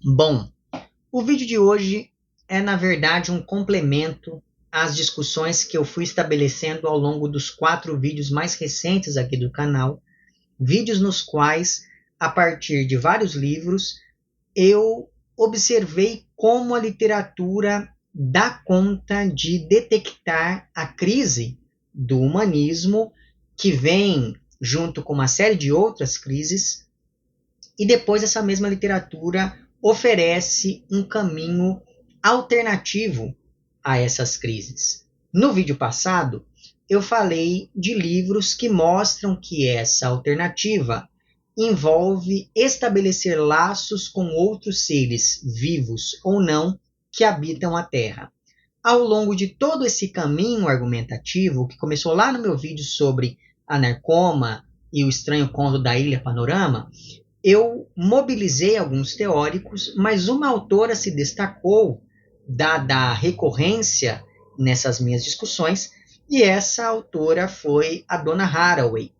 Bom, o vídeo de hoje é, na verdade, um complemento às discussões que eu fui estabelecendo ao longo dos 4 vídeos mais recentes aqui do canal, vídeos nos quais, a partir de vários livros, eu observei como a literatura dá conta de detectar a crise do humanismo, que vem junto com uma série de outras crises, e depois essa mesma literatura oferece um caminho alternativo a essas crises. No vídeo passado, eu falei de livros que mostram que essa alternativa envolve estabelecer laços com outros seres, vivos ou não, que habitam a Terra. Ao longo de todo esse caminho argumentativo, que começou lá no meu vídeo sobre a Narcoma e o estranho conto da Ilha Panorama, eu mobilizei alguns teóricos, mas uma autora se destacou, dada a recorrência nessas minhas discussões, e essa autora foi a Donna Haraway.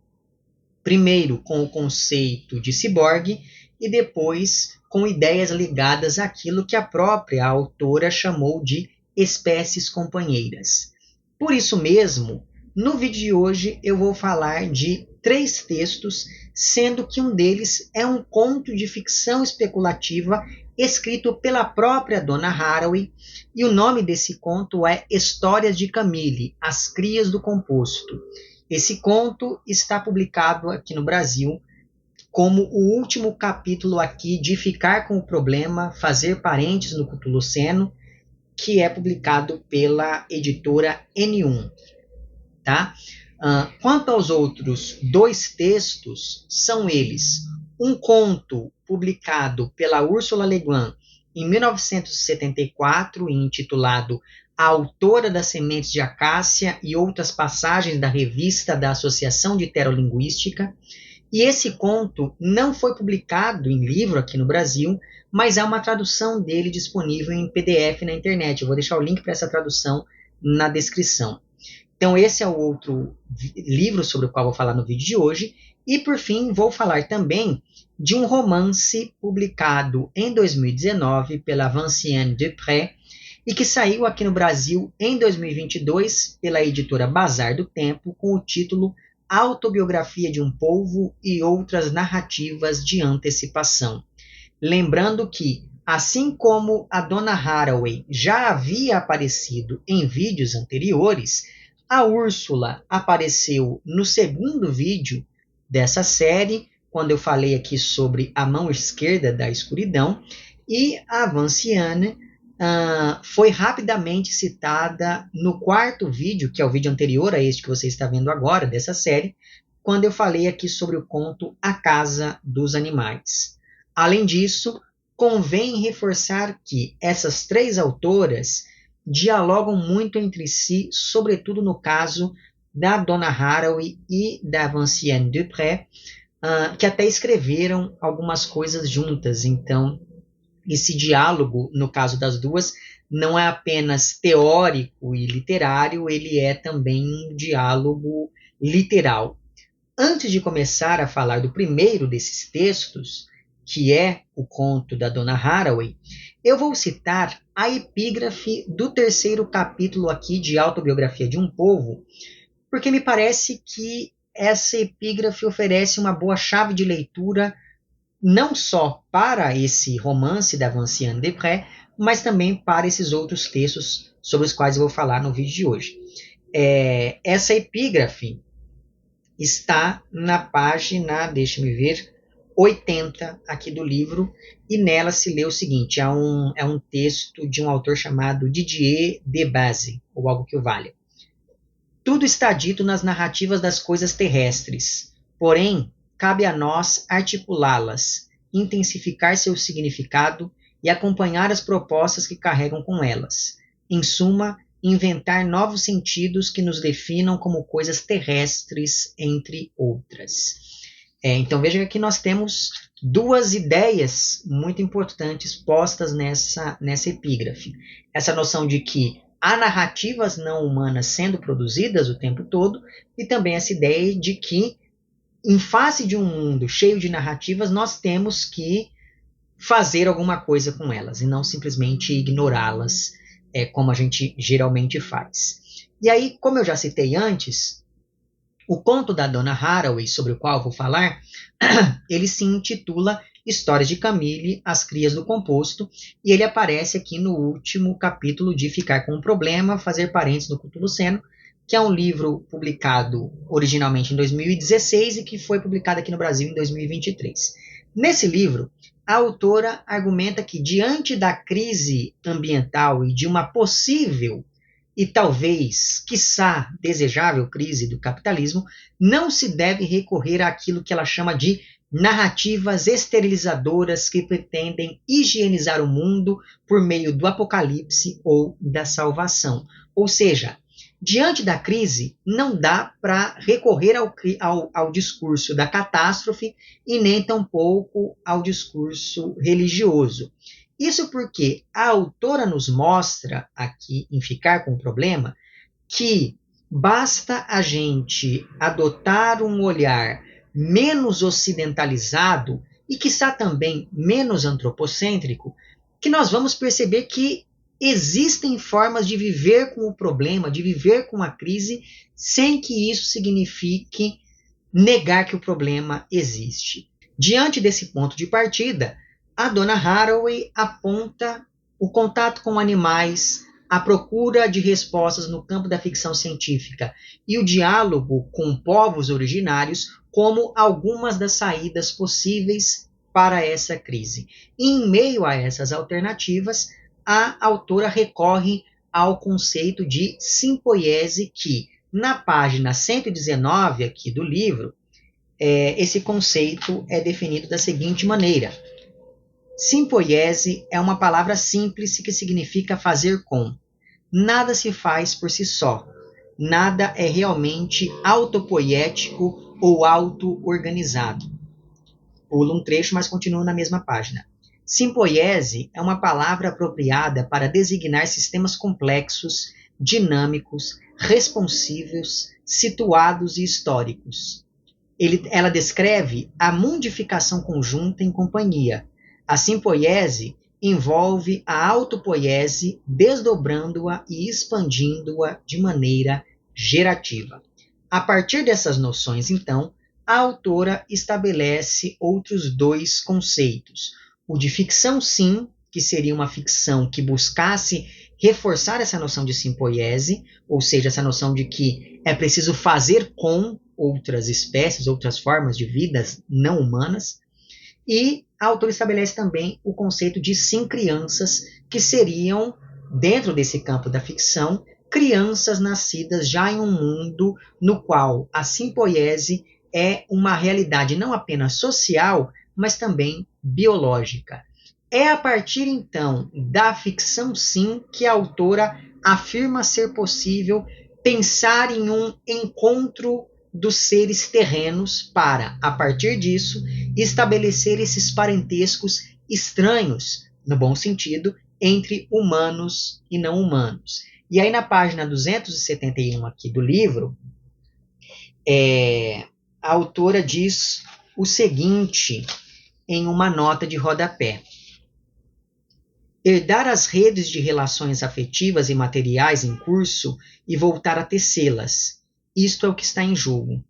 Primeiro com o conceito de ciborgue e depois com ideias ligadas àquilo que a própria autora chamou de espécies companheiras. Por isso mesmo, no vídeo de hoje eu vou falar de 3 textos, sendo que um deles é um conto de ficção especulativa escrito pela própria Donna Haraway, e o nome desse conto é Histórias de Camille, As Crias do Composto. Esse conto está publicado aqui no Brasil como o último capítulo aqui de Ficar com o Problema, Fazer Parentes no Cutuloceno, que é publicado pela editora N1. Tá? Quanto aos outros 2 textos, são eles um conto publicado pela Ursula Le Guin em 1974, intitulado A Autora das Sementes de Acácia e Outras Passagens da Revista da Associação de Heterolinguística. E esse conto não foi publicado em livro aqui no Brasil, mas há uma tradução dele disponível em PDF na internet. Eu vou deixar o link para essa tradução na descrição. Então esse é o outro livro sobre o qual vou falar no vídeo de hoje. E por fim vou falar também de um romance publicado em 2019 pela Vinciane Dupré e que saiu aqui no Brasil em 2022 pela editora Bazar do Tempo com o título Autobiografia de um Povo e Outras Narrativas de Antecipação. Lembrando que, assim como a Donna Haraway já havia aparecido em vídeos anteriores, a Úrsula apareceu no segundo vídeo dessa série, quando eu falei aqui sobre A Mão Esquerda da Escuridão, e a Vinciane foi rapidamente citada no 4º vídeo, que é o vídeo anterior a este que você está vendo agora, dessa série, quando eu falei aqui sobre o conto A Casa dos Animais. Além disso, convém reforçar que essas 3 autoras dialogam muito entre si, sobretudo no caso da Donna Haraway e da Vinciane Dupré, que até escreveram algumas coisas juntas. Então, esse diálogo, no caso das duas, não é apenas teórico e literário, ele é também um diálogo literal. Antes de começar a falar do primeiro desses textos, que é o conto da Donna Haraway, eu vou citar a epígrafe do 3º capítulo aqui de Autobiografia de um Povo, porque me parece que essa epígrafe oferece uma boa chave de leitura não só para esse romance da Vinciane Dupré, mas também para esses outros textos sobre os quais eu vou falar no vídeo de hoje. Essa epígrafe está na página, deixe-me ver, 80 aqui do livro, e nela se lê o seguinte, é um texto de um autor chamado Didier Debase, ou algo que o valha. Tudo está dito nas narrativas das coisas terrestres, porém, cabe a nós articulá-las, intensificar seu significado e acompanhar as propostas que carregam com elas. Em suma, inventar novos sentidos que nos definam como coisas terrestres, entre outras. Então veja que aqui nós temos 2 ideias muito importantes postas nessa epígrafe. Essa noção de que há narrativas não humanas sendo produzidas o tempo todo, e também essa ideia de que, em face de um mundo cheio de narrativas, nós temos que fazer alguma coisa com elas e não simplesmente ignorá-las, como a gente geralmente faz. E aí, como eu já citei antes, o conto da Donna Haraway, sobre o qual vou falar, ele se intitula Histórias de Camille, As Crias do Composto, e ele aparece aqui no último capítulo de Ficar com um Problema, Fazer Parentes no Cthulhuceno, que é um livro publicado originalmente em 2016 e que foi publicado aqui no Brasil em 2023. Nesse livro, a autora argumenta que, diante da crise ambiental e de uma possível e talvez, quiçá, desejável crise do capitalismo, não se deve recorrer àquilo que ela chama de narrativas esterilizadoras que pretendem higienizar o mundo por meio do apocalipse ou da salvação. Ou seja, diante da crise, não dá para recorrer ao discurso da catástrofe e nem tampouco ao discurso religioso. Isso porque a autora nos mostra aqui, em Ficar com o Problema, que basta a gente adotar um olhar menos ocidentalizado e, quiçá, também menos antropocêntrico, que nós vamos perceber que existem formas de viver com o problema, de viver com a crise, sem que isso signifique negar que o problema existe. Diante desse ponto de partida, a Donna Haraway aponta o contato com animais, a procura de respostas no campo da ficção científica e o diálogo com povos originários como algumas das saídas possíveis para essa crise. E, em meio a essas alternativas, a autora recorre ao conceito de simpoiese que, na página 119 aqui do livro, esse conceito é definido da seguinte maneira. Simpoiese é uma palavra simples que significa fazer com. Nada se faz por si só. Nada é realmente autopoético ou auto-organizado. Pulo um trecho, mas continuo na mesma página. Simpoiese é uma palavra apropriada para designar sistemas complexos, dinâmicos, responsivos, situados e históricos. Ela descreve a mundificação conjunta em companhia. A simpoiese envolve a autopoiese, desdobrando-a e expandindo-a de maneira gerativa. A partir dessas noções, então, a autora estabelece outros dois conceitos. O de ficção sim, que seria uma ficção que buscasse reforçar essa noção de simpoiese, ou seja, essa noção de que é preciso fazer com outras espécies, outras formas de vidas não humanas, e a autora estabelece também o conceito de sim-crianças, que seriam, dentro desse campo da ficção, crianças nascidas já em um mundo no qual a simpoiese é uma realidade não apenas social, mas também biológica. É a partir, então, da ficção sim que a autora afirma ser possível pensar em um encontro dos seres terrenos para, a partir disso, estabelecer esses parentescos estranhos, no bom sentido, entre humanos e não humanos. E aí na página 271 aqui do livro, a autora diz o seguinte em uma nota de rodapé. Herdar as redes de relações afetivas e materiais em curso e voltar a tecê-las. Isto é o que está em jogo.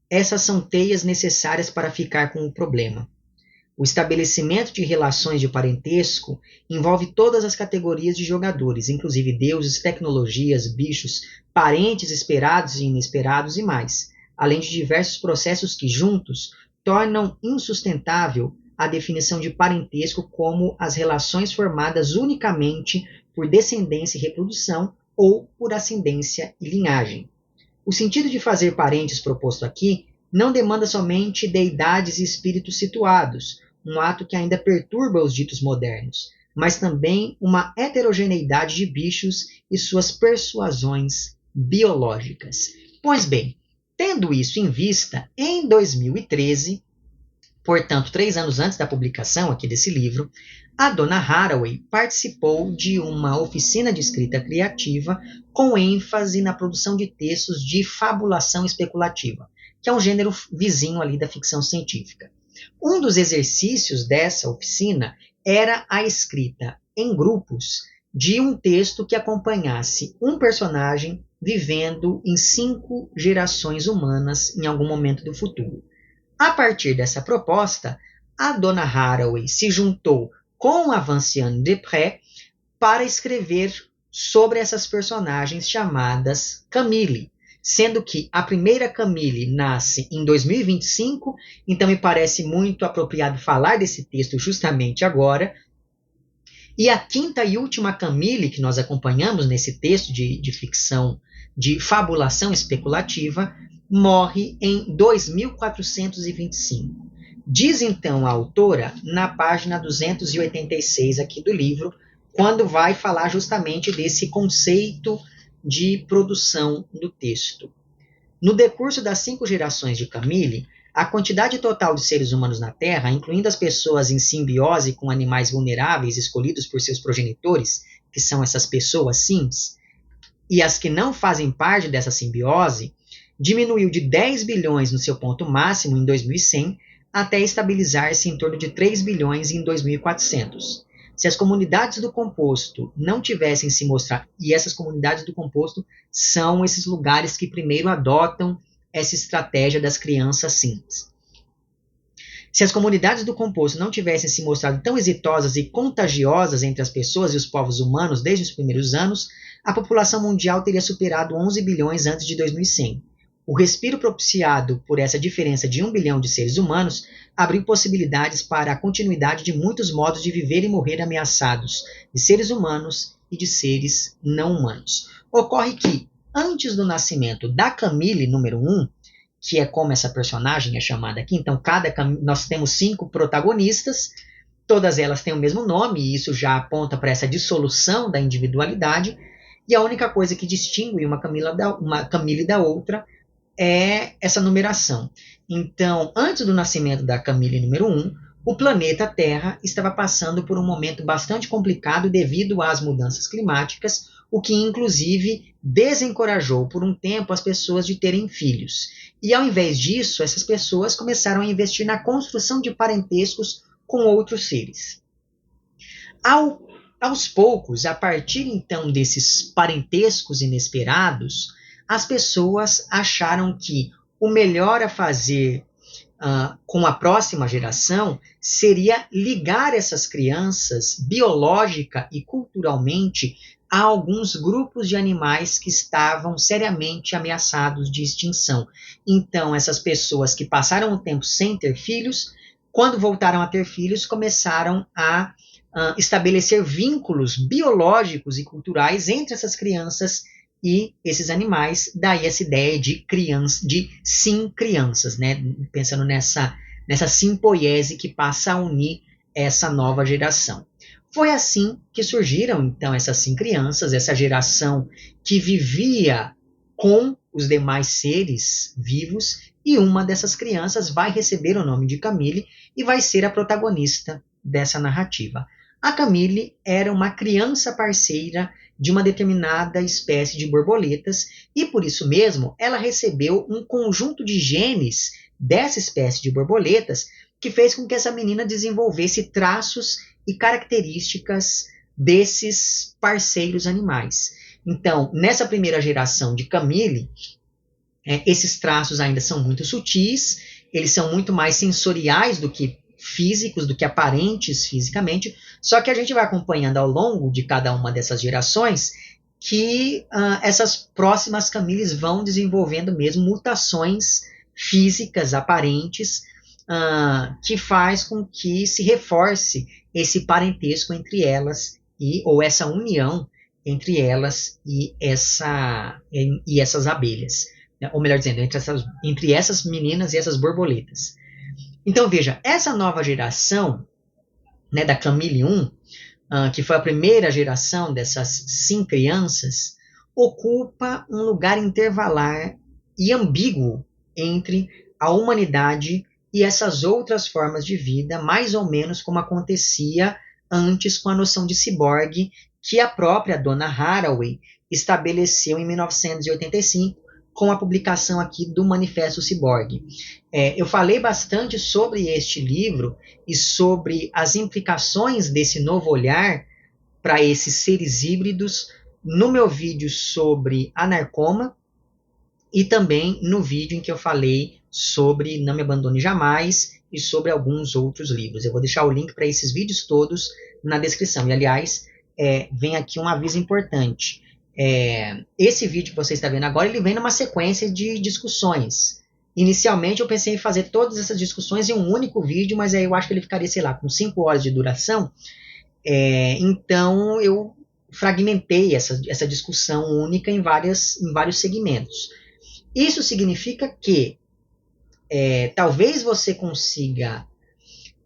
Essas são teias necessárias para ficar com o problema. O estabelecimento de relações de parentesco envolve todas as categorias de jogadores, inclusive deuses, tecnologias, bichos, parentes esperados e inesperados e mais, além de diversos processos que, juntos, tornam insustentável a definição de parentesco como as relações formadas unicamente por descendência e reprodução ou por ascendência e linhagem. O sentido de fazer parentes proposto aqui não demanda somente deidades e espíritos situados, um ato que ainda perturba os ditos modernos, mas também uma heterogeneidade de bichos e suas persuasões biológicas. Pois bem, tendo isso em vista, em 2013, portanto 3 anos antes da publicação aqui desse livro, a Donna Haraway participou de uma oficina de escrita criativa com ênfase na produção de textos de fabulação especulativa, que é um gênero vizinho ali da ficção científica. Um dos exercícios dessa oficina era a escrita em grupos de um texto que acompanhasse um personagem vivendo em 5 gerações humanas em algum momento do futuro. A partir dessa proposta, a dona Haraway se juntou com a Vinciane Desprez para escrever sobre essas personagens chamadas Camille, sendo que a primeira Camille nasce em 2025, então me parece muito apropriado falar desse texto justamente agora. E a quinta e última Camille que nós acompanhamos nesse texto de ficção, de fabulação especulativa, morre em 2425. Diz então a autora, na página 286 aqui do livro, quando vai falar justamente desse conceito de produção do texto. No decurso das 5 gerações de Camille, a quantidade total de seres humanos na Terra, incluindo as pessoas em simbiose com animais vulneráveis escolhidos por seus progenitores, que são essas pessoas sims, e as que não fazem parte dessa simbiose, diminuiu de 10 bilhões no seu ponto máximo em 2100 até estabilizar-se em torno de 3 bilhões em 2400. Se as comunidades do composto não tivessem se mostrado, e essas comunidades do composto são esses lugares que primeiro adotam essa estratégia das crianças sims. Se as comunidades do composto não tivessem se mostrado tão exitosas e contagiosas entre as pessoas e os povos humanos desde os primeiros anos, a população mundial teria superado 11 bilhões antes de 2100. O respiro propiciado por essa diferença de 1 bilhão de seres humanos abriu possibilidades para a continuidade de muitos modos de viver e morrer ameaçados, de seres humanos e de seres não humanos. Ocorre que, antes do nascimento da Camille número 1, que é como essa personagem é chamada aqui, então nós temos 5 protagonistas, todas elas têm o mesmo nome, e isso já aponta para essa dissolução da individualidade, e a única coisa que distingue uma Camille da outra é essa numeração. Então, antes do nascimento da Camille número 1, o planeta Terra estava passando por um momento bastante complicado devido às mudanças climáticas, o que inclusive desencorajou por um tempo as pessoas de terem filhos. E ao invés disso, essas pessoas começaram a investir na construção de parentescos com outros seres. Aos poucos, a partir então desses parentescos inesperados, as pessoas acharam que o melhor a fazer com a próxima geração seria ligar essas crianças biológica e culturalmente a alguns grupos de animais que estavam seriamente ameaçados de extinção. Então, essas pessoas que passaram o tempo sem ter filhos, quando voltaram a ter filhos, começaram a estabelecer vínculos biológicos e culturais entre essas crianças e esses animais, daí essa ideia de sim-crianças, né? Pensando nessa simpoiese que passa a unir essa nova geração. Foi assim que surgiram, então, essas sim-crianças, essa geração que vivia com os demais seres vivos, e uma dessas crianças vai receber o nome de Camille e vai ser a protagonista dessa narrativa. A Camille era uma criança parceira de uma determinada espécie de borboletas, e por isso mesmo ela recebeu um conjunto de genes dessa espécie de borboletas que fez com que essa menina desenvolvesse traços e características desses parceiros animais. Então, nessa primeira geração de Camille, esses traços ainda são muito sutis, eles são muito mais sensoriais do que físicos, do que aparentes fisicamente, só que a gente vai acompanhando ao longo de cada uma dessas gerações que essas próximas Camilles vão desenvolvendo mesmo mutações físicas aparentes que faz com que se reforce esse parentesco entre elas ou essa união entre elas e essas abelhas, né? Ou melhor dizendo, entre essas meninas e essas borboletas. Então veja, essa nova geração, né, da Camille 1, que foi a primeira geração dessas sim crianças, ocupa um lugar intervalar e ambíguo entre a humanidade e essas outras formas de vida, mais ou menos como acontecia antes com a noção de ciborgue que a própria dona Haraway estabeleceu em 1985 com a publicação aqui do Manifesto Ciborgue. Eu falei bastante sobre este livro e sobre as implicações desse novo olhar para esses seres híbridos no meu vídeo sobre a Narcoma e também no vídeo em que eu falei sobre Não Me Abandone Jamais e sobre alguns outros livros. Eu vou deixar o link para esses vídeos todos na descrição. E, aliás, vem aqui um aviso importante. Esse vídeo que você está vendo agora, ele vem numa sequência de discussões. Inicialmente, eu pensei em fazer todas essas discussões em um único vídeo, mas aí eu acho que ele ficaria, sei lá, com 5 horas de duração. Então, eu fragmentei essa discussão única em vários segmentos. Isso significa que talvez você consiga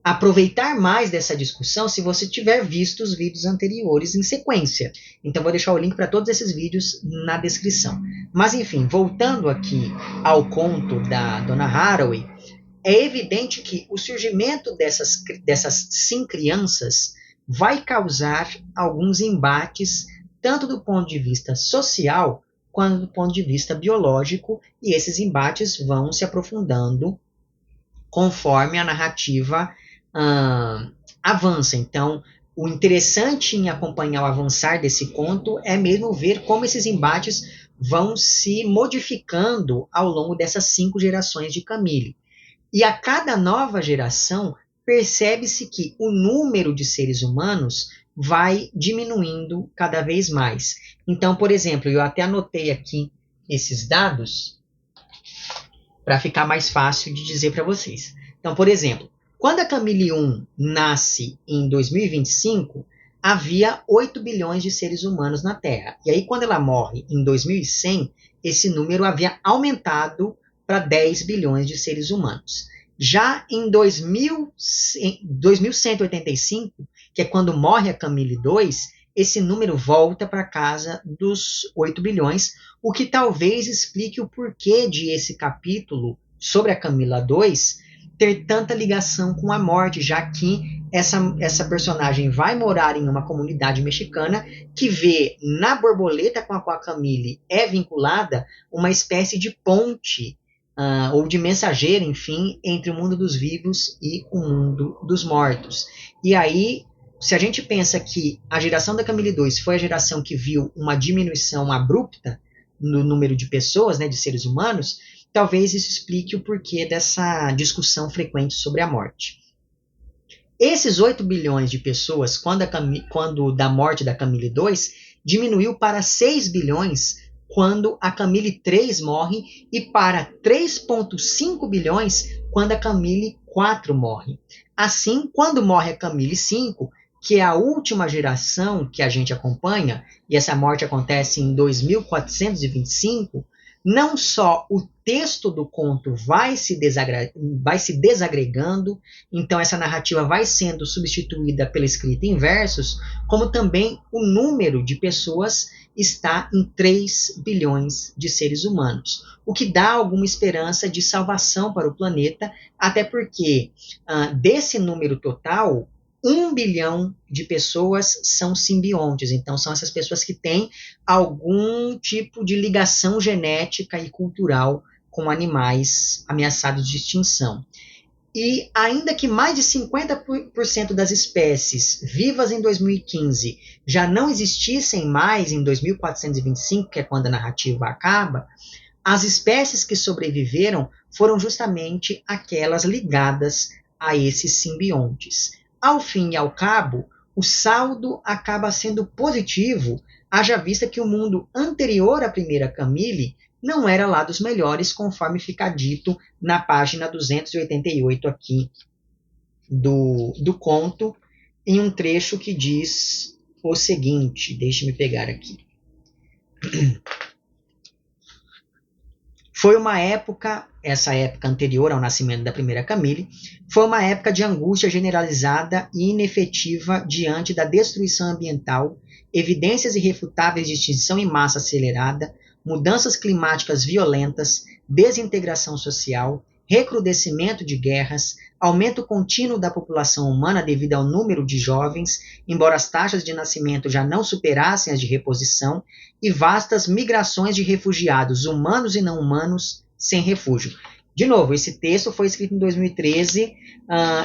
aproveitar mais dessa discussão se você tiver visto os vídeos anteriores em sequência. Então, vou deixar o link para todos esses vídeos na descrição. Mas, enfim, voltando aqui ao conto da Dona Haraway, é evidente que o surgimento dessas sim crianças vai causar alguns embates, tanto do ponto de vista social, quanto do ponto de vista biológico, e esses embates vão se aprofundando conforme a narrativa avança. Então, o interessante em acompanhar o avançar desse conto é mesmo ver como esses embates vão se modificando ao longo dessas 5 gerações de Camille. E a cada nova geração, percebe-se que o número de seres humanos vai diminuindo cada vez mais. Então, por exemplo, eu até anotei aqui esses dados para ficar mais fácil de dizer para vocês. Então, por exemplo, quando a Camille 1 nasce em 2025, havia 8 bilhões de seres humanos na Terra. E aí, quando ela morre em 2100, esse número havia aumentado para 10 bilhões de seres humanos. Já em 2185, que é quando morre a Camille 2, esse número volta para casa dos 8 bilhões, o que talvez explique o porquê de esse capítulo sobre a Camila 2 ter tanta ligação com a morte, já que essa personagem vai morar em uma comunidade mexicana que vê na borboleta com a qual a Camille é vinculada uma espécie de ponte ou de mensageiro, enfim, entre o mundo dos vivos e o mundo dos mortos. E aí, se a gente pensa que a geração da Camille 2 foi a geração que viu uma diminuição abrupta no número de pessoas, né, de seres humanos, talvez isso explique o porquê dessa discussão frequente sobre a morte. Esses 8 bilhões de pessoas, quando da morte da Camille 2, diminuiu para 6 bilhões quando a Camille 3 morre e para 3,5 bilhões quando a Camille 4 morre. Assim, quando morre a Camille 5, que é a última geração que a gente acompanha, e essa morte acontece em 2425, não só o texto do conto vai se desagregando, então essa narrativa vai sendo substituída pela escrita em versos, como também o número de pessoas está em 3 bilhões de seres humanos, o que dá alguma esperança de salvação para o planeta, até porque desse número total, 1 bilhão de pessoas são simbiontes, então são essas pessoas que têm algum tipo de ligação genética e cultural com animais ameaçados de extinção. E ainda que mais de 50% das espécies vivas em 2015 já não existissem mais em 2425, que é quando a narrativa acaba, as espécies que sobreviveram foram justamente aquelas ligadas a esses simbiontes. Ao fim e ao cabo, o saldo acaba sendo positivo, haja vista que o mundo anterior à primeira Camille não era lá dos melhores, conforme fica dito na página 288 aqui do conto, em um trecho que diz o seguinte, deixe-me pegar aqui. Foi uma época, essa época anterior ao nascimento da primeira Camille, foi uma época de angústia generalizada e inefetiva diante da destruição ambiental, evidências irrefutáveis de extinção em massa acelerada, mudanças climáticas violentas, desintegração social, recrudescimento de guerras, aumento contínuo da população humana devido ao número de jovens, embora as taxas de nascimento já não superassem as de reposição, e vastas migrações de refugiados humanos e não humanos sem refúgio. De novo, esse texto foi escrito em 2013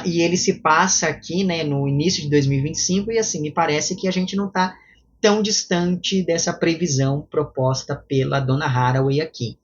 e ele se passa aqui, né, no início de 2025, e assim, me parece que a gente não está tão distante dessa previsão proposta pela dona Haraway aqui.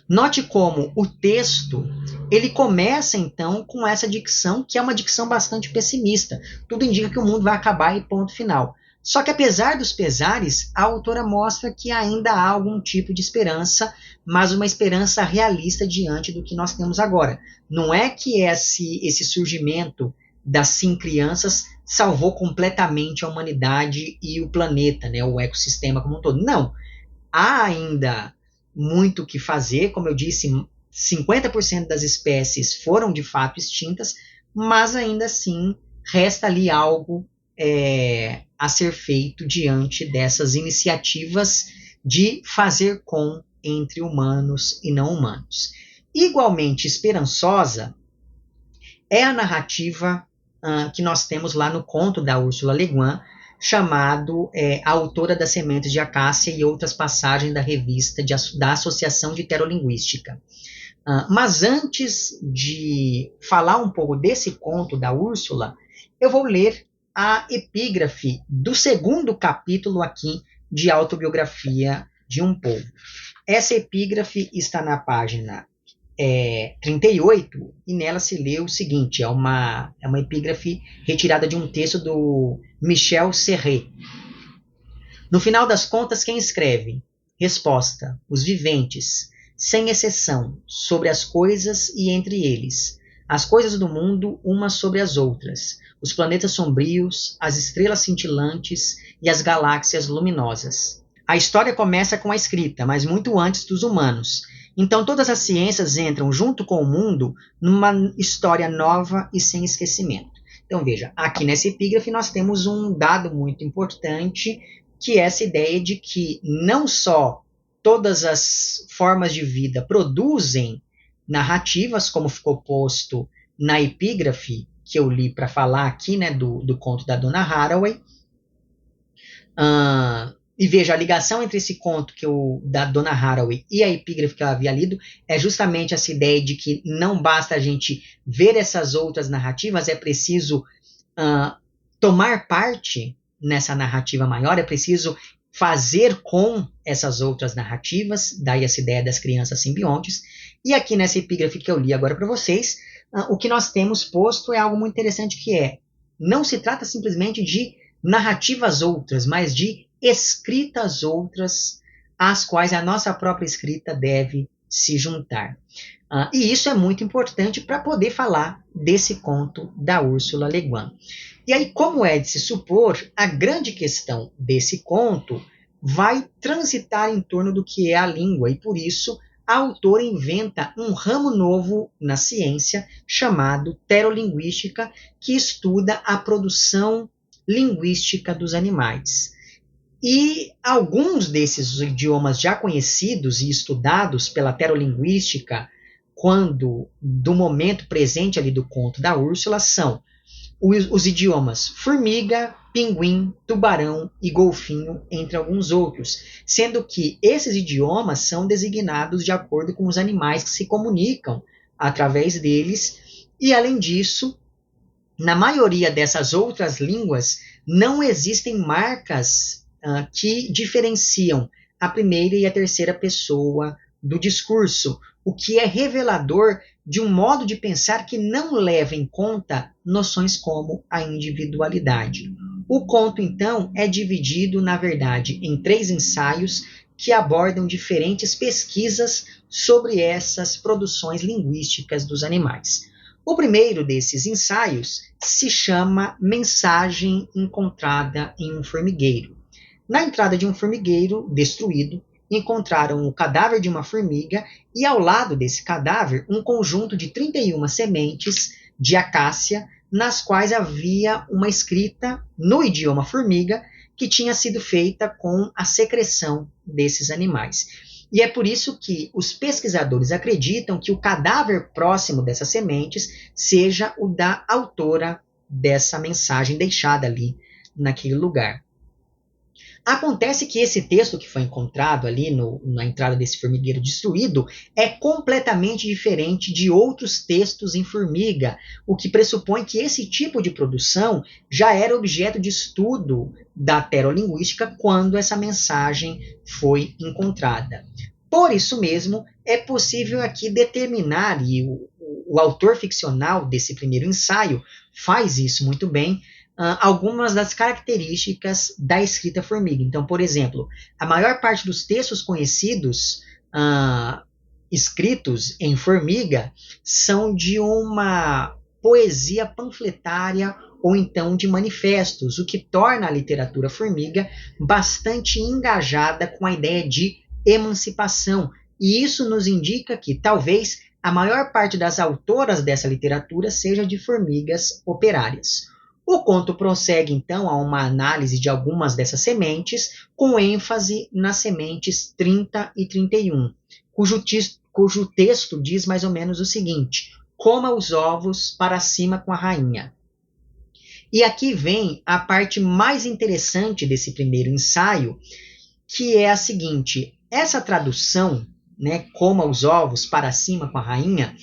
Note como o texto, ele começa então com essa dicção, que é uma dicção bastante pessimista. Tudo indica que o mundo vai acabar e ponto final. Só que apesar dos pesares, a autora mostra que ainda há algum tipo de esperança, mas uma esperança realista diante do que nós temos agora. Não é que esse surgimento das 5 crianças salvou completamente a humanidade e o planeta, né, o ecossistema como um todo. Não. Há ainda muito o que fazer, como eu disse, 50% das espécies foram de fato extintas, mas ainda assim resta ali algo a ser feito diante dessas iniciativas de fazer com entre humanos e não humanos. Igualmente esperançosa é a narrativa que nós temos lá no conto da Ursula Le Guin, chamado A Autora das Sementes de Acácia e outras passagens da revista da Associação de Terolinguística. Mas antes de falar um pouco desse conto da Úrsula, eu vou ler a epígrafe do 2º capítulo aqui de Autobiografia de um Povo. Essa epígrafe está na página 38, e nela se lê o seguinte, é uma epígrafe retirada de um texto do Michel Serret. No final das contas, quem escreve? Resposta: os viventes, sem exceção, sobre as coisas e entre eles, as coisas do mundo umas sobre as outras, os planetas sombrios, as estrelas cintilantes e as galáxias luminosas. A história começa com a escrita, mas muito antes dos humanos. Então todas as ciências entram junto com o mundo numa história nova e sem esquecimento. Então veja, aqui nessa epígrafe nós temos um dado muito importante, que é essa ideia de que não só todas as formas de vida produzem narrativas, como ficou posto na epígrafe que eu li para falar aqui, né, do conto da dona Haraway. E veja, a ligação entre esse conto da dona Haraway e a epígrafe que eu havia lido é justamente essa ideia de que não basta a gente ver essas outras narrativas, é preciso tomar parte nessa narrativa maior, é preciso fazer com essas outras narrativas, daí essa ideia das crianças simbiontes. E aqui nessa epígrafe que eu li agora para vocês, o que nós temos posto é algo muito interessante, que não se trata simplesmente de narrativas outras, mas de escritas outras, às quais a nossa própria escrita deve se juntar. E isso é muito importante para poder falar desse conto da Ursula Le Guin. E aí, como é de se supor, a grande questão desse conto vai transitar em torno do que é a língua, e por isso a autora inventa um ramo novo na ciência chamado terolinguística, que estuda a produção linguística dos animais. E alguns desses idiomas já conhecidos e estudados pela terolinguística, do momento presente ali do conto da Úrsula, são os idiomas formiga, pinguim, tubarão e golfinho, entre alguns outros, sendo que esses idiomas são designados de acordo com os animais que se comunicam através deles, e além disso, na maioria dessas outras línguas, não existem marcas que diferenciam a primeira e a terceira pessoa do discurso, o que é revelador de um modo de pensar que não leva em conta noções como a individualidade. O conto, então, é dividido, na verdade, em 3 ensaios que abordam diferentes pesquisas sobre essas produções linguísticas dos animais. O primeiro desses ensaios se chama Mensagem Encontrada em um Formigueiro. Na entrada de um formigueiro destruído, encontraram o cadáver de uma formiga e, ao lado desse cadáver, um conjunto de 31 sementes de acácia, nas quais havia uma escrita no idioma formiga que tinha sido feita com a secreção desses animais. E é por isso que os pesquisadores acreditam que o cadáver próximo dessas sementes seja o da autora dessa mensagem deixada ali naquele lugar. Acontece que esse texto que foi encontrado ali na entrada desse formigueiro destruído é completamente diferente de outros textos em formiga, o que pressupõe que esse tipo de produção já era objeto de estudo da terolinguística quando essa mensagem foi encontrada. Por isso mesmo, é possível aqui determinar, e o autor ficcional desse primeiro ensaio faz isso muito bem, algumas das características da escrita formiga. Então, por exemplo, a maior parte dos textos conhecidos escritos em formiga são de uma poesia panfletária ou então de manifestos, o que torna a literatura formiga bastante engajada com a ideia de emancipação. E isso nos indica que talvez a maior parte das autoras dessa literatura seja de formigas operárias. O conto prossegue, então, a uma análise de algumas dessas sementes, com ênfase nas sementes 30 e 31, cujo texto diz mais ou menos o seguinte: coma os ovos para cima com a rainha. E aqui vem a parte mais interessante desse primeiro ensaio, que é a seguinte: essa tradução, né, coma os ovos para cima com a rainha,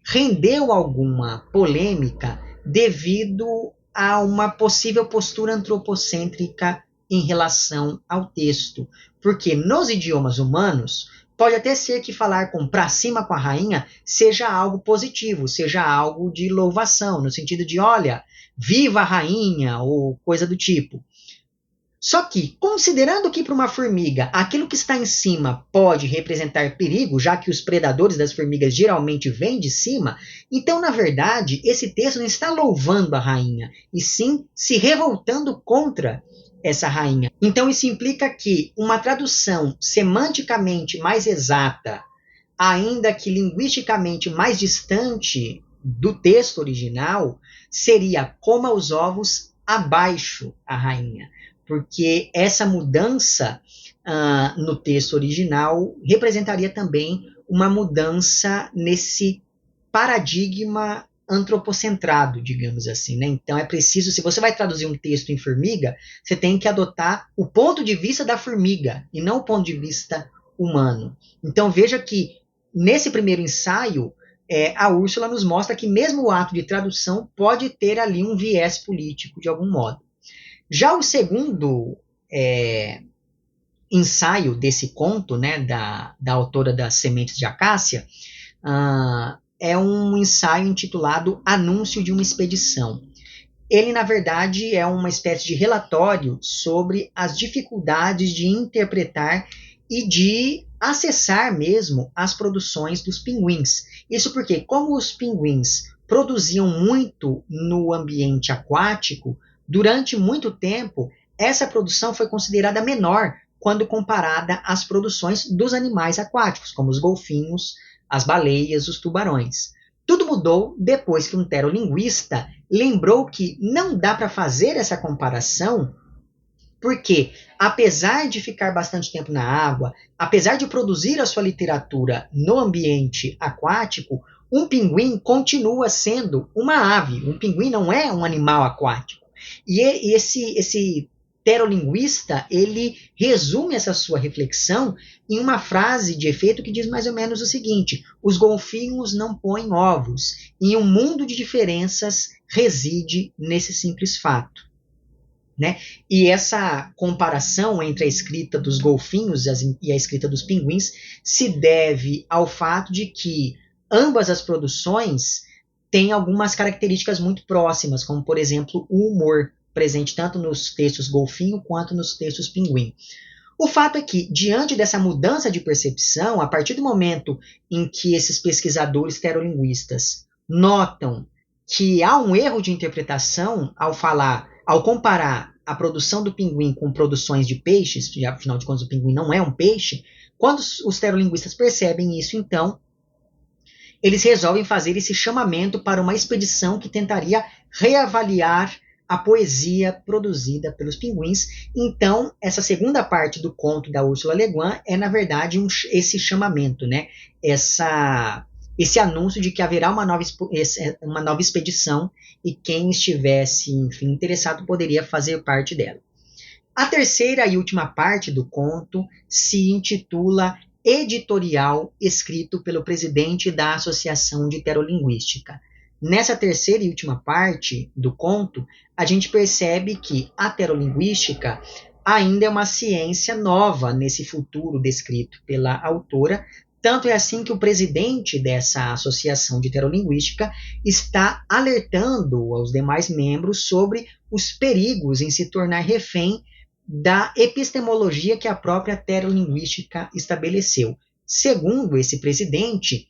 rendeu alguma polêmica devido a uma possível postura antropocêntrica em relação ao texto. Porque nos idiomas humanos, pode até ser que falar com pra cima com a rainha seja algo positivo, seja algo de louvação, no sentido de, olha, viva a rainha, ou coisa do tipo. Só que, considerando que para uma formiga aquilo que está em cima pode representar perigo, já que os predadores das formigas geralmente vêm de cima, então, na verdade, esse texto não está louvando a rainha, e sim se revoltando contra essa rainha. Então, isso implica que uma tradução semanticamente mais exata, ainda que linguisticamente mais distante do texto original, seria coma os ovos abaixo a rainha. Porque essa mudança no texto original representaria também uma mudança nesse paradigma antropocentrado, digamos assim, né? Então é preciso, se você vai traduzir um texto em formiga, você tem que adotar o ponto de vista da formiga e não o ponto de vista humano. Então veja que nesse primeiro ensaio, a Úrsula nos mostra que mesmo o ato de tradução pode ter ali um viés político de algum modo. Já o segundo ensaio desse conto, né, da autora das Sementes de Acácia, é um ensaio intitulado Anúncio de uma Expedição. Ele, na verdade, é uma espécie de relatório sobre as dificuldades de interpretar e de acessar mesmo as produções dos pinguins. Isso porque, como os pinguins produziam muito no ambiente aquático, durante muito tempo, essa produção foi considerada menor quando comparada às produções dos animais aquáticos, como os golfinhos, as baleias, os tubarões. Tudo mudou depois que um terolinguista lembrou que não dá para fazer essa comparação, porque, apesar de ficar bastante tempo na água, apesar de produzir a sua literatura no ambiente aquático, um pinguim continua sendo uma ave. Um pinguim não é um animal aquático. E esse terolinguista, ele resume essa sua reflexão em uma frase de efeito que diz mais ou menos o seguinte: os golfinhos não põem ovos, e um mundo de diferenças reside nesse simples fato. Né? E essa comparação entre a escrita dos golfinhos e a escrita dos pinguins se deve ao fato de que ambas as produções têm algumas características muito próximas, como, por exemplo, o humor, presente tanto nos textos golfinho quanto nos textos pinguim. O fato é que, diante dessa mudança de percepção, a partir do momento em que esses pesquisadores terolinguistas notam que há um erro de interpretação ao comparar a produção do pinguim com produções de peixes, e afinal de contas o pinguim não é um peixe, quando os terolinguistas percebem isso, então, eles resolvem fazer esse chamamento para uma expedição que tentaria reavaliar a poesia produzida pelos pinguins. Então, essa segunda parte do conto da Ursula Le Guin é, na verdade, esse chamamento, né? Esse anúncio de que haverá uma nova expedição e quem estivesse, enfim, interessado poderia fazer parte dela. A terceira e última parte do conto se intitula Editorial, escrito pelo presidente da Associação de Terolinguística. Nessa terceira e última parte do conto, a gente percebe que a terolinguística ainda é uma ciência nova nesse futuro descrito pela autora. Tanto é assim que o presidente dessa associação de terolinguística está alertando aos demais membros sobre os perigos em se tornar refém da epistemologia que a própria terolinguística estabeleceu. Segundo esse presidente,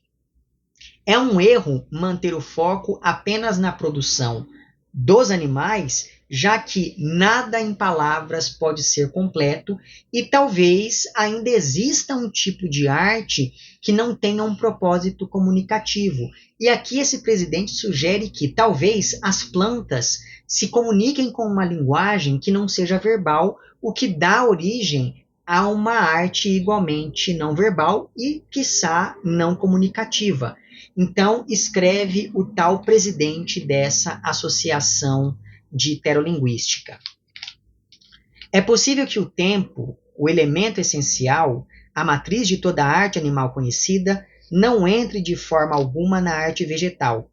é um erro manter o foco apenas na produção dos animais, já que nada em palavras pode ser completo e talvez ainda exista um tipo de arte que não tenha um propósito comunicativo. E aqui esse presidente sugere que talvez as plantas se comuniquem com uma linguagem que não seja verbal, o que dá origem a uma arte igualmente não verbal e, quiçá, não comunicativa. Então, escreve o tal presidente dessa associação de terolinguística. É possível que o tempo, o elemento essencial, a matriz de toda a arte animal conhecida, não entre de forma alguma na arte vegetal.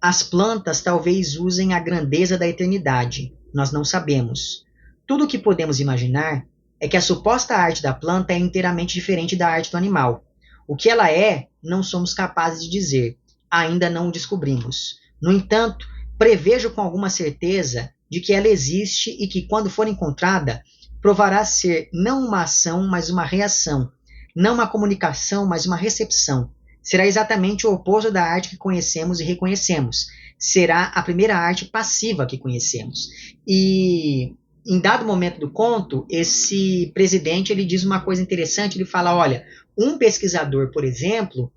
As plantas talvez usem a grandeza da eternidade, nós não sabemos. Tudo o que podemos imaginar é que a suposta arte da planta é inteiramente diferente da arte do animal. O que ela é, não somos capazes de dizer, ainda não o descobrimos. No entanto, prevejo com alguma certeza de que ela existe e que, quando for encontrada, provará ser não uma ação, mas uma reação, não uma comunicação, mas uma recepção. Será exatamente o oposto da arte que conhecemos e reconhecemos. Será a primeira arte passiva que conhecemos. E em dado momento do conto, esse presidente ele diz uma coisa interessante, ele fala, olha, um pesquisador, por exemplo,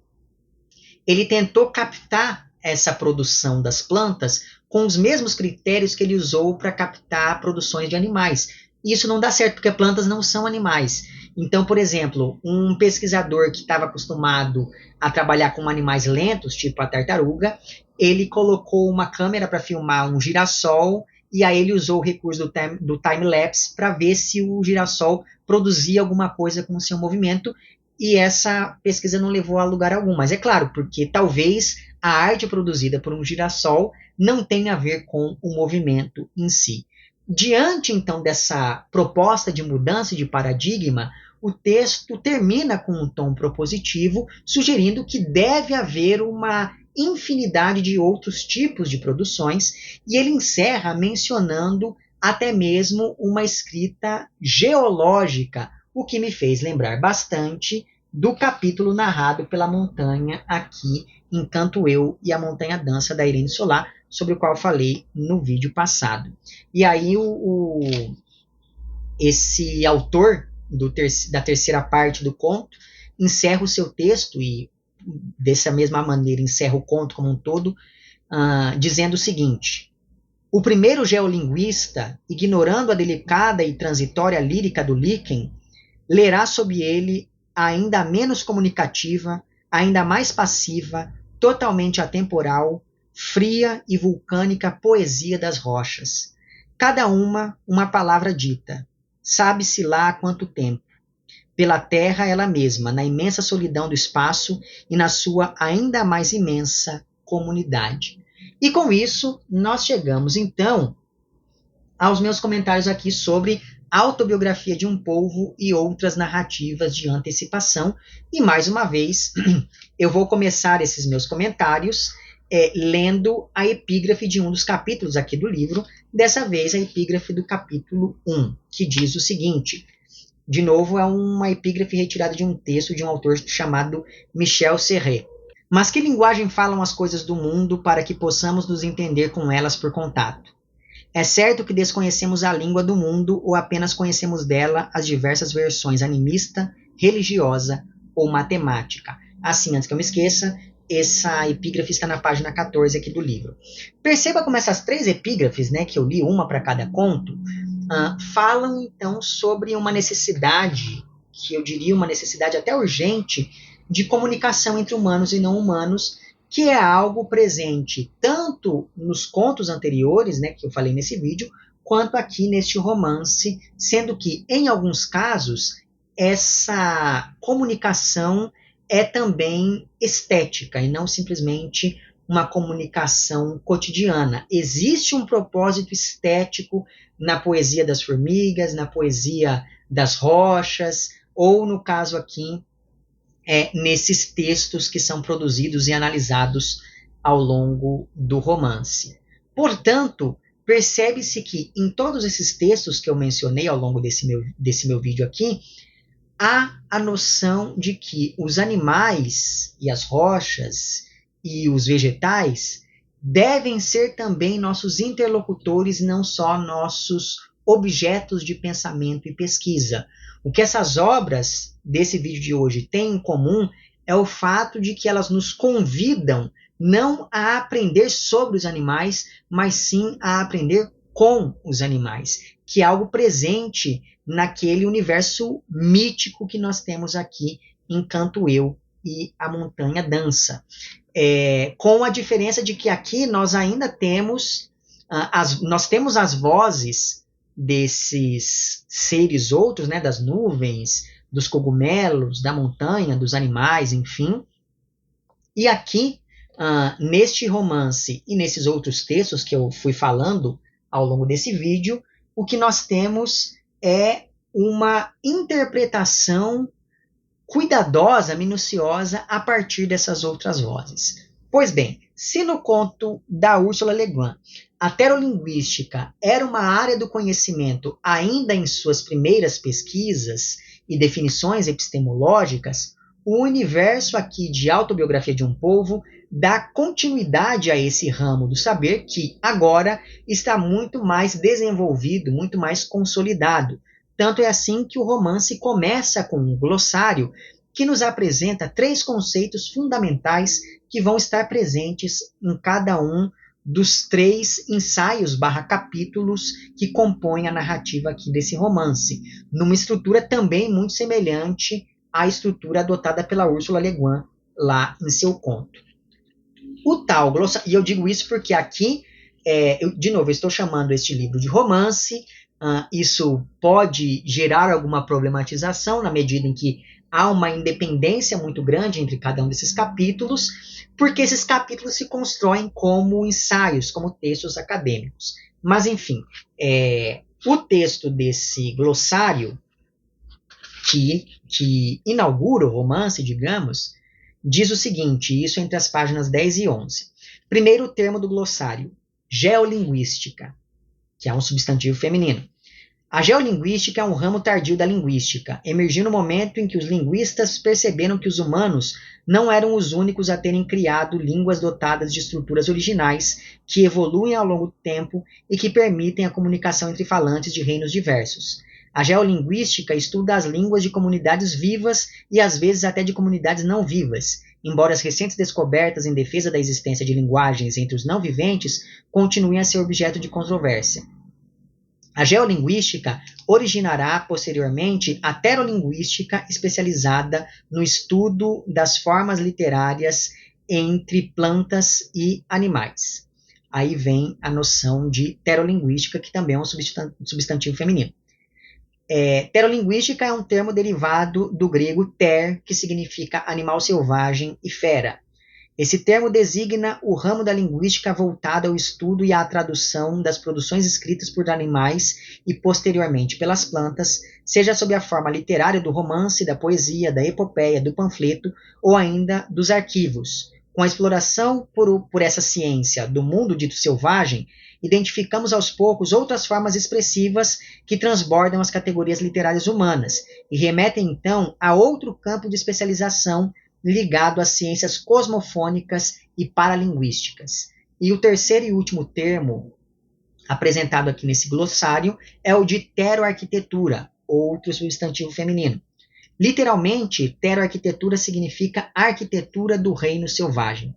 ele tentou captar essa produção das plantas com os mesmos critérios que ele usou para captar produções de animais. E isso não dá certo, porque plantas não são animais. Então, por exemplo, um pesquisador que estava acostumado a trabalhar com animais lentos, tipo a tartaruga, ele colocou uma câmera para filmar um girassol e aí ele usou o recurso do time-lapse para ver se o girassol produzia alguma coisa com o seu movimento, e essa pesquisa não levou a lugar algum. Mas é claro, porque talvez a arte produzida por um girassol não tenha a ver com o movimento em si. Diante, então, dessa proposta de mudança de paradigma, o texto termina com um tom propositivo, sugerindo que deve haver uma infinidade de outros tipos de produções, e ele encerra mencionando até mesmo uma escrita geológica, o que me fez lembrar bastante do capítulo narrado pela Montanha aqui em Canto Eu e a Montanha Dança, da Irene Solá, sobre o qual falei no vídeo passado. E aí esse autor da terceira parte do conto encerra o seu texto e dessa mesma maneira encerra o conto como um todo, dizendo o seguinte: o primeiro geolinguista, ignorando a delicada e transitória lírica do líquen, lerá sob ele a ainda menos comunicativa, ainda mais passiva, totalmente atemporal, fria e vulcânica poesia das rochas. Cada uma palavra dita, sabe-se lá há quanto tempo, pela terra ela mesma, na imensa solidão do espaço e na sua ainda mais imensa comunidade. E com isso, nós chegamos então aos meus comentários aqui sobre Autobiografia de um Polvo e outras narrativas de antecipação. E mais uma vez, eu vou começar esses meus comentários lendo a epígrafe de um dos capítulos aqui do livro, dessa vez a epígrafe do capítulo 1, que diz o seguinte. De novo, é uma epígrafe retirada de um texto de um autor chamado Michel Serret. Mas que linguagem falam as coisas do mundo para que possamos nos entender com elas por contato? É certo que desconhecemos a língua do mundo ou apenas conhecemos dela as diversas versões animista, religiosa ou matemática. Assim, antes que eu me esqueça, essa epígrafe está na página 14 aqui do livro. Perceba como essas 3 epígrafes, né, que eu li, uma para cada conto, falam então sobre uma necessidade, que eu diria uma necessidade até urgente, de comunicação entre humanos e não humanos, que é algo presente tanto nos contos anteriores, né, que eu falei nesse vídeo, quanto aqui neste romance, sendo que, em alguns casos, essa comunicação é também estética e não simplesmente uma comunicação cotidiana. Existe um propósito estético na poesia das formigas, na poesia das rochas, ou no caso aqui, nesses textos que são produzidos e analisados ao longo do romance. Portanto, percebe-se que em todos esses textos que eu mencionei ao longo desse meu vídeo aqui, há a noção de que os animais e as rochas e os vegetais devem ser também nossos interlocutores, não só nossos objetos de pensamento e pesquisa. O que essas obras desse vídeo de hoje têm em comum é o fato de que elas nos convidam não a aprender sobre os animais, mas sim a aprender com os animais, que é algo presente naquele universo mítico que nós temos aqui em Canto Eu e a Montanha Dança. Com a diferença de que aqui nós ainda temos, nós temos as vozes desses seres outros, né, das nuvens, dos cogumelos, da montanha, dos animais, enfim. E aqui, neste romance e nesses outros textos que eu fui falando ao longo desse vídeo, o que nós temos é uma interpretação cuidadosa, minuciosa, a partir dessas outras vozes. Pois bem, se no conto da Ursula Le Guin a terolinguística era uma área do conhecimento ainda em suas primeiras pesquisas e definições epistemológicas, o universo aqui de Autobiografia de um Povo dá continuidade a esse ramo do saber que agora está muito mais desenvolvido, muito mais consolidado. Tanto é assim que o romance começa com um glossário que nos apresenta 3 conceitos fundamentais que vão estar presentes em cada um dos 3 ensaios/capítulos que compõem a narrativa aqui desse romance, numa estrutura também muito semelhante à estrutura adotada pela Ursula Le Guin lá em seu conto. O tal glossário, e eu digo isso porque aqui, de novo, eu estou chamando este livro de romance. Isso pode gerar alguma problematização na medida em que há uma independência muito grande entre cada um desses capítulos, porque esses capítulos se constroem como ensaios, como textos acadêmicos. Mas, enfim, o texto desse glossário que inaugura o romance, digamos, diz o seguinte, isso entre as páginas 10 e 11. Primeiro termo do glossário, geolinguística, que é um substantivo feminino. A geolinguística é um ramo tardio da linguística, emergiu no momento em que os linguistas perceberam que os humanos não eram os únicos a terem criado línguas dotadas de estruturas originais que evoluem ao longo do tempo e que permitem a comunicação entre falantes de reinos diversos. A geolinguística estuda as línguas de comunidades vivas e às vezes até de comunidades não vivas, embora as recentes descobertas em defesa da existência de linguagens entre os não viventes continuem a ser objeto de controvérsia. A geolinguística originará posteriormente a terolinguística, especializada no estudo das formas literárias entre plantas e animais. Aí vem a noção de terolinguística, que também é um substantivo feminino. Terolinguística é um termo derivado do grego ter, que significa animal selvagem, e fera. Esse termo designa o ramo da linguística voltado ao estudo e à tradução das produções escritas por animais e posteriormente pelas plantas, seja sob a forma literária do romance, da poesia, da epopeia, do panfleto ou ainda dos arquivos. Com a exploração por essa ciência do mundo dito selvagem, identificamos aos poucos outras formas expressivas que transbordam as categorias literárias humanas e remetem então a outro campo de especialização ligado às ciências cosmofônicas e paralinguísticas. E o terceiro e último termo apresentado aqui nesse glossário é o de teroarquitetura, outro substantivo feminino. Literalmente, pteroarquitetura significa arquitetura do reino selvagem.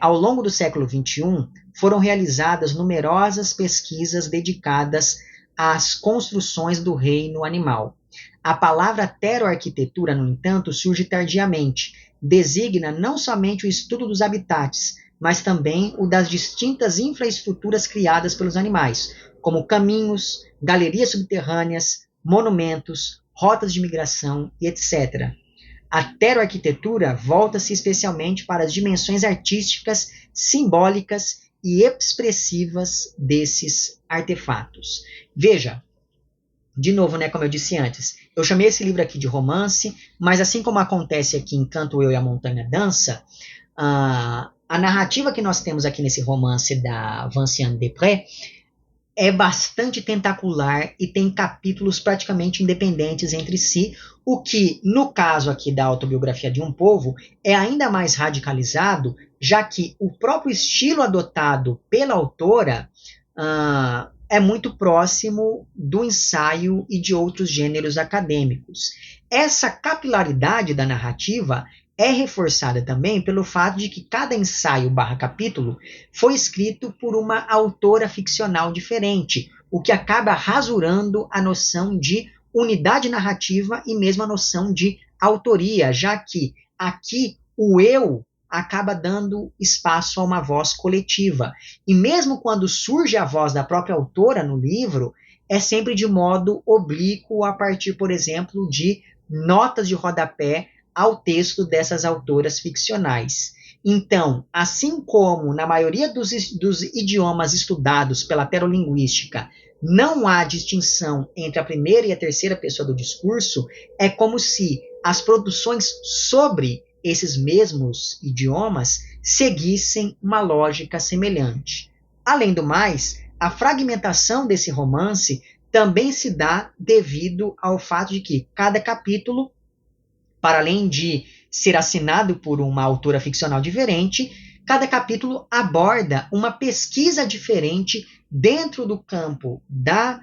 Ao longo do século XXI, foram realizadas numerosas pesquisas dedicadas às construções do reino animal. A palavra pteroarquitetura, no entanto, surge tardiamente. Designa não somente o estudo dos habitats, mas também o das distintas infraestruturas criadas pelos animais, como caminhos, galerias subterrâneas, monumentos, rotas de migração e etc. A pteroarquitetura volta-se especialmente para as dimensões artísticas, simbólicas e expressivas desses artefatos. Veja, de novo, né, como eu disse antes, eu chamei esse livro aqui de romance, mas assim como acontece aqui em Canto Eu e a Montanha Dança, a narrativa que nós temos aqui nesse romance da Vinciane Desprez é bastante tentacular e tem capítulos praticamente independentes entre si, o que, no caso aqui da Autobiografia de um Povo, é ainda mais radicalizado, já que o próprio estilo adotado pela autora é muito próximo do ensaio e de outros gêneros acadêmicos. Essa capilaridade da narrativa é reforçada também pelo fato de que cada ensaio / capítulo foi escrito por uma autora ficcional diferente, o que acaba rasurando a noção de unidade narrativa e mesmo a noção de autoria, já que aqui o eu acaba dando espaço a uma voz coletiva. E mesmo quando surge a voz da própria autora no livro, é sempre de modo oblíquo a partir, por exemplo, de notas de rodapé ao texto dessas autoras ficcionais. Então, assim como na maioria dos idiomas estudados pela pterolinguística não há distinção entre a primeira e a terceira pessoa do discurso, é como se as produções sobre esses mesmos idiomas seguissem uma lógica semelhante. Além do mais, a fragmentação desse romance também se dá devido ao fato de que cada capítulo, para além de ser assinado por uma autora ficcional diferente, cada capítulo aborda uma pesquisa diferente dentro do campo da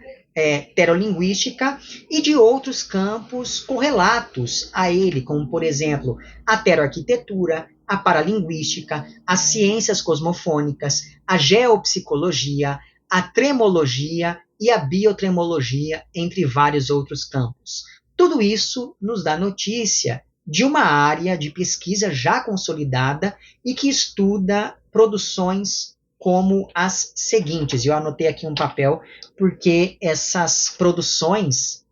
pterolinguística e de outros campos correlatos a ele, como, por exemplo, a pteroarquitetura, a paralinguística, as ciências cosmofônicas, a geopsicologia, a tremologia e a biotremologia, entre vários outros campos. Tudo isso nos dá notícia de uma área de pesquisa já consolidada e que estuda produções como as seguintes. Eu anotei aqui um papel porque essas produções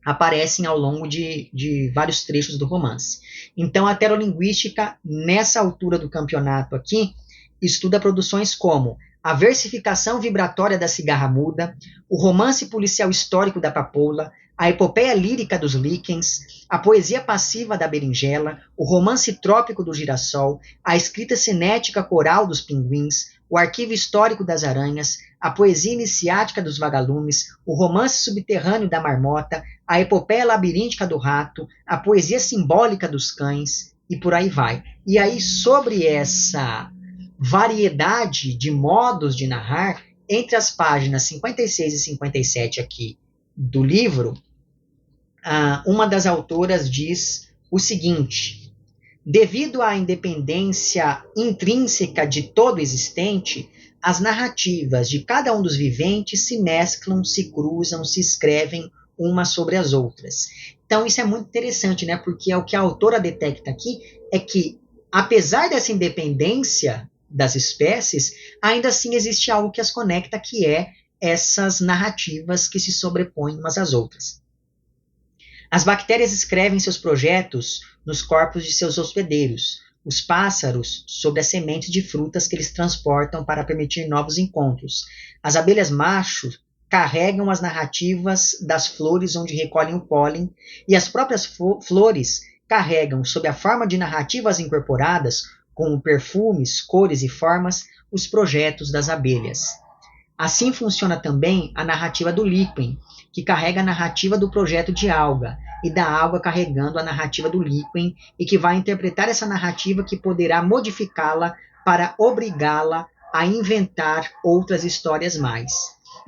aparecem ao longo de vários trechos do romance. Então, a pterolinguística, nessa altura do campeonato aqui, estuda produções como a versificação vibratória da cigarra muda, o romance policial histórico da papoula, a epopeia lírica dos líquens, a poesia passiva da berinjela, o romance trópico do girassol, a escrita cinética coral dos pinguins, o arquivo histórico das aranhas, a poesia iniciática dos vagalumes, o romance subterrâneo da marmota, a epopeia labiríntica do rato, a poesia simbólica dos cães, e por aí vai. E aí, sobre essa variedade de modos de narrar, entre as páginas 56 e 57 aqui do livro, uma das autoras diz o seguinte: devido à independência intrínseca de todo existente, as narrativas de cada um dos viventes se mesclam, se cruzam, se escrevem umas sobre as outras. Então isso é muito interessante, né? Porque o que a autora detecta aqui é que, apesar dessa independência das espécies, ainda assim existe algo que as conecta, que é essas narrativas que se sobrepõem umas às outras. As bactérias escrevem seus projetos nos corpos de seus hospedeiros, os pássaros sobre as sementes de frutas que eles transportam para permitir novos encontros. As abelhas machos carregam as narrativas das flores onde recolhem o pólen, e as próprias flores carregam, sob a forma de narrativas incorporadas, como perfumes, cores e formas, os projetos das abelhas. Assim funciona também a narrativa do líquen, que carrega a narrativa do projeto de alga, e da alga carregando a narrativa do líquen, e que vai interpretar essa narrativa, que poderá modificá-la para obrigá-la a inventar outras histórias mais.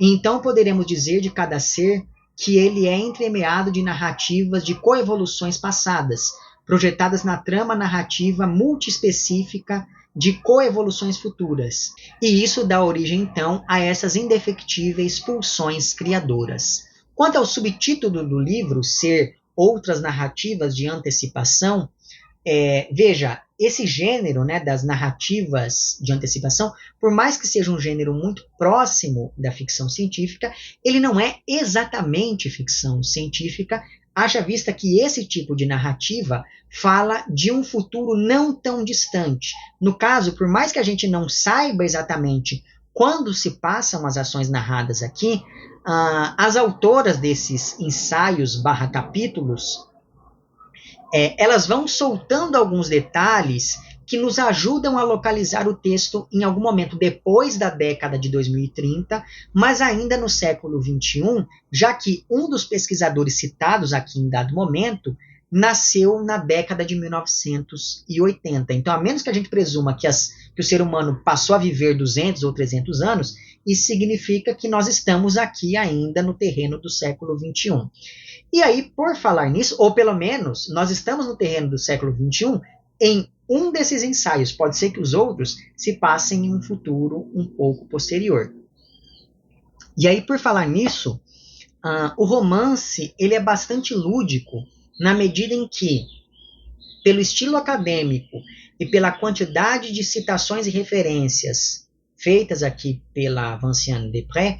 E então poderemos dizer de cada ser que ele é entremeado de narrativas de coevoluções passadas, projetadas na trama narrativa multiespecífica de coevoluções futuras. E isso dá origem, então, a essas indefectíveis pulsões criadoras. Quanto ao subtítulo do livro ser Outras Narrativas de Antecipação, veja, esse gênero, né, das narrativas de antecipação, por mais que seja um gênero muito próximo da ficção científica, ele não é exatamente ficção científica, haja vista que esse tipo de narrativa fala de um futuro não tão distante. No caso, por mais que a gente não saiba exatamente quando se passam as ações narradas aqui, as autoras desses ensaios / capítulos, elas vão soltando alguns detalhes que nos ajudam a localizar o texto em algum momento depois da década de 2030, mas ainda no século XXI, já que um dos pesquisadores citados aqui em dado momento nasceu na década de 1980. Então, a menos que a gente presuma que o ser humano passou a viver 200 ou 300 anos, isso significa que nós estamos aqui ainda no terreno do século XXI. E aí, por falar nisso, ou pelo menos, nós estamos no terreno do século XXI em um desses ensaios. Pode ser que os outros se passem em um futuro um pouco posterior. E aí, por falar nisso, o romance ele é bastante lúdico na medida em que, pelo estilo acadêmico e pela quantidade de citações e referências feitas aqui pela Vinciane Desprez,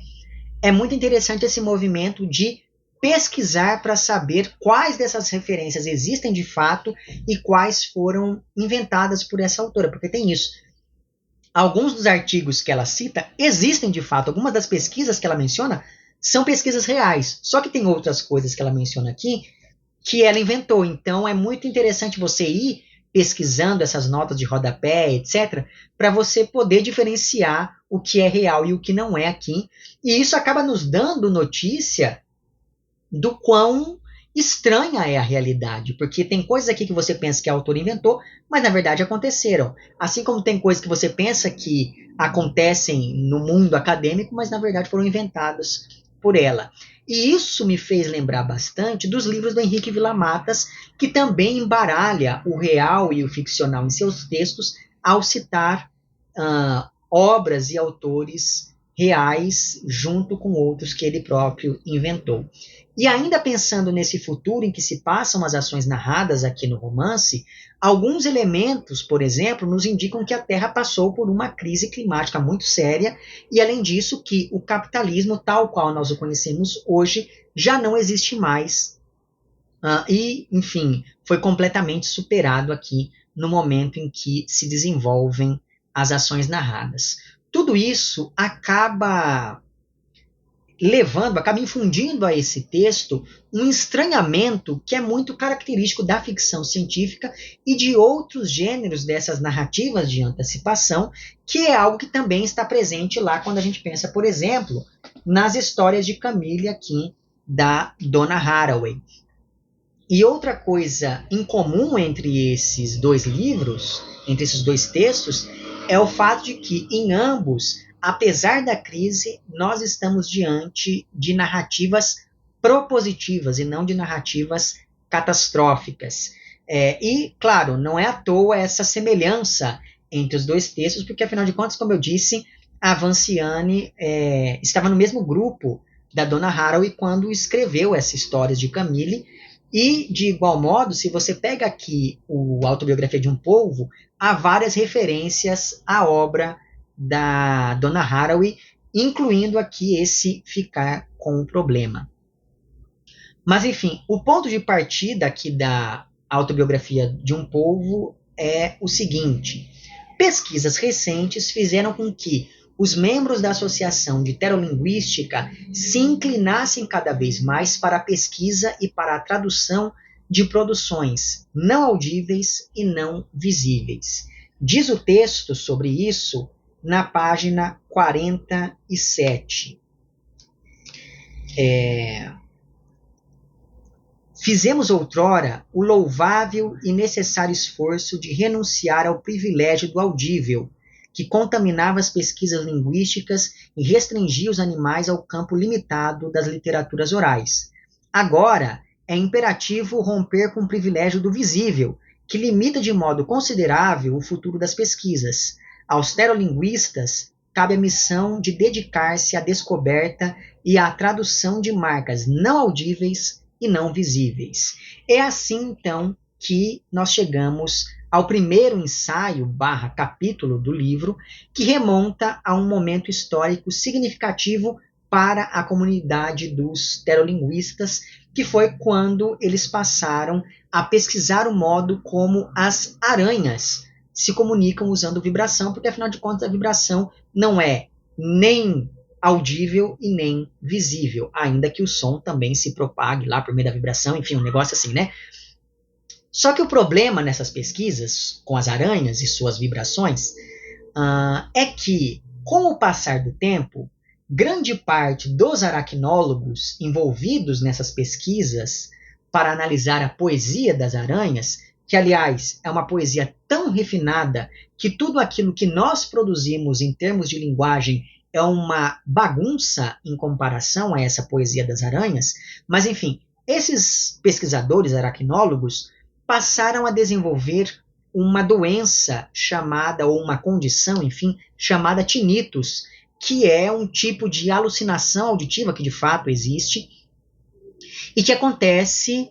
é muito interessante esse movimento de pesquisar para saber quais dessas referências existem de fato e quais foram inventadas por essa autora, porque tem isso. Alguns dos artigos que ela cita existem de fato, algumas das pesquisas que ela menciona são pesquisas reais, só que tem outras coisas que ela menciona aqui que ela inventou. Então é muito interessante você ir pesquisando essas notas de rodapé, etc., para você poder diferenciar o que é real e o que não é aqui. E isso acaba nos dando notícia do quão estranha é a realidade, porque tem coisas aqui que você pensa que a autora inventou, mas na verdade aconteceram. Assim como tem coisas que você pensa que acontecem no mundo acadêmico, mas na verdade foram inventadas por ela. E isso me fez lembrar bastante dos livros do Henrique Villa-Matas, que também embaralha o real e o ficcional em seus textos, ao citar obras e autores reais, junto com outros que ele próprio inventou. E ainda pensando nesse futuro em que se passam as ações narradas aqui no romance, alguns elementos, por exemplo, nos indicam que a Terra passou por uma crise climática muito séria e, além disso, que o capitalismo, tal qual nós o conhecemos hoje, já não existe mais. E, enfim, foi completamente superado aqui no momento em que se desenvolvem as ações narradas. Tudo isso acaba infundindo a esse texto um estranhamento que é muito característico da ficção científica e de outros gêneros dessas narrativas de antecipação, que é algo que também está presente lá quando a gente pensa, por exemplo, nas histórias de Camille aqui da Donna Haraway. E outra coisa em comum entre esses dois livros, entre esses dois textos, é o fato de que em ambos, apesar da crise, nós estamos diante de narrativas propositivas e não de narrativas catastróficas. E, claro, não é à toa essa semelhança entre os dois textos, porque, afinal de contas, como eu disse, a Vinciane estava no mesmo grupo da Donna Haraway quando escreveu essa história de Camille. E, de igual modo, se você pega aqui o Autobiografia de um Polvo, há várias referências à obra da Donna Haraway, incluindo aqui esse Ficar com o Problema. Mas, enfim, o ponto de partida aqui da Autobiografia de um Polvo é o seguinte: pesquisas recentes fizeram com que os membros da Associação de Terolinguística se inclinassem cada vez mais para a pesquisa e para a tradução de produções não audíveis e não visíveis. Diz o texto sobre isso na página 47. Fizemos outrora o louvável e necessário esforço de renunciar ao privilégio do audível, que contaminava as pesquisas linguísticas e restringia os animais ao campo limitado das literaturas orais. Agora, é imperativo romper com o privilégio do visível, que limita de modo considerável o futuro das pesquisas. Aos terolinguistas cabe a missão de dedicar-se à descoberta e à tradução de marcas não audíveis e não visíveis. É assim, então, que nós chegamos ao primeiro ensaio / capítulo do livro, que remonta a um momento histórico significativo para a comunidade dos terolinguistas, que foi quando eles passaram a pesquisar o modo como as aranhas se comunicam usando vibração, porque afinal de contas a vibração não é nem audível e nem visível, ainda que o som também se propague lá por meio da vibração, enfim, um negócio assim, né? Só que o problema nessas pesquisas com as aranhas e suas vibrações é que, com o passar do tempo, grande parte dos aracnólogos envolvidos nessas pesquisas para analisar a poesia das aranhas, que, aliás, é uma poesia tão refinada que tudo aquilo que nós produzimos em termos de linguagem é uma bagunça em comparação a essa poesia das aranhas, mas, enfim, esses pesquisadores aracnólogos passaram a desenvolver uma doença chamada, ou uma condição, enfim, chamada tinnitus, que é um tipo de alucinação auditiva que de fato existe e que acontece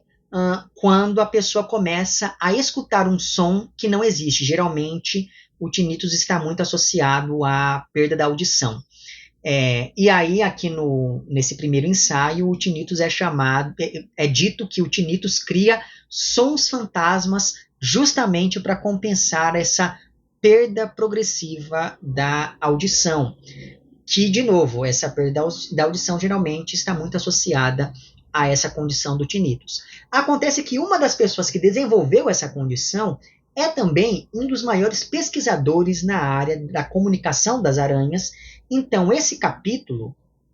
quando a pessoa começa a escutar um som que não existe. Geralmente, o tinnitus está muito associado à perda da audição. E aí, aqui nesse primeiro ensaio, o tinnitus é dito que o tinnitus cria sons fantasmas justamente para compensar essa perda progressiva da audição, que, de novo, essa perda da audição geralmente está muito associada a essa condição do tinnitus. Acontece que uma das pessoas que desenvolveu essa condição é também um dos maiores pesquisadores na área da comunicação das aranhas. Então, esse capítulo, /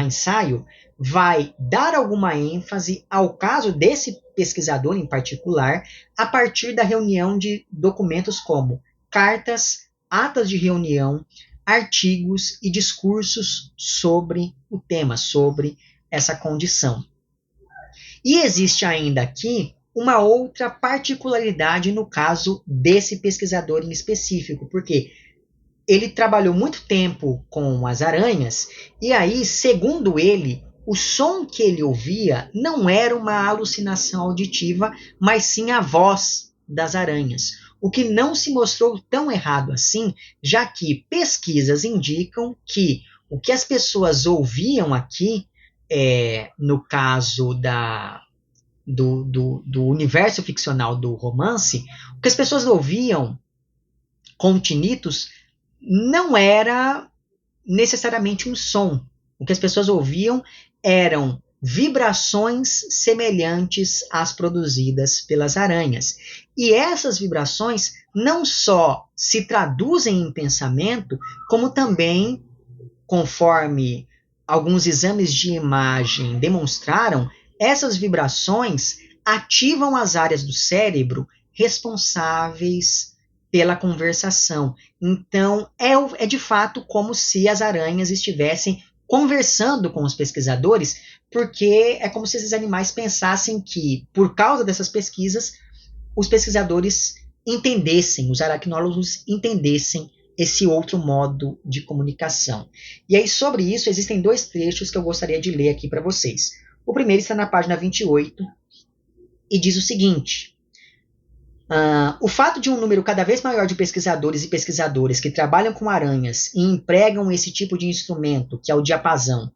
ensaio, vai dar alguma ênfase ao caso desse pesquisador em particular, a partir da reunião de documentos como cartas, atas de reunião, artigos e discursos sobre o tema, sobre essa condição. E existe ainda aqui uma outra particularidade no caso desse pesquisador em específico, porque ele trabalhou muito tempo com as aranhas, e aí, segundo ele, o som que ele ouvia não era uma alucinação auditiva, mas sim a voz das aranhas. O que não se mostrou tão errado assim, já que pesquisas indicam que o que as pessoas ouviam aqui, no caso do universo ficcional do romance, o que as pessoas ouviam com tinnitus não era necessariamente um som. O que as pessoas ouviam eram vibrações semelhantes às produzidas pelas aranhas. E essas vibrações não só se traduzem em pensamento, como também, conforme alguns exames de imagem demonstraram, essas vibrações ativam as áreas do cérebro responsáveis pela conversação. Então, é de fato como se as aranhas estivessem conversando com os pesquisadores, porque é como se esses animais pensassem que, por causa dessas pesquisas, os pesquisadores entendessem, os aracnólogos entendessem esse outro modo de comunicação. E aí, sobre isso, existem 2 trechos que eu gostaria de ler aqui para vocês. O primeiro está na página 28 e diz o seguinte: o fato de um número cada vez maior de pesquisadores e pesquisadoras que trabalham com aranhas e empregam esse tipo de instrumento, que é o diapasão,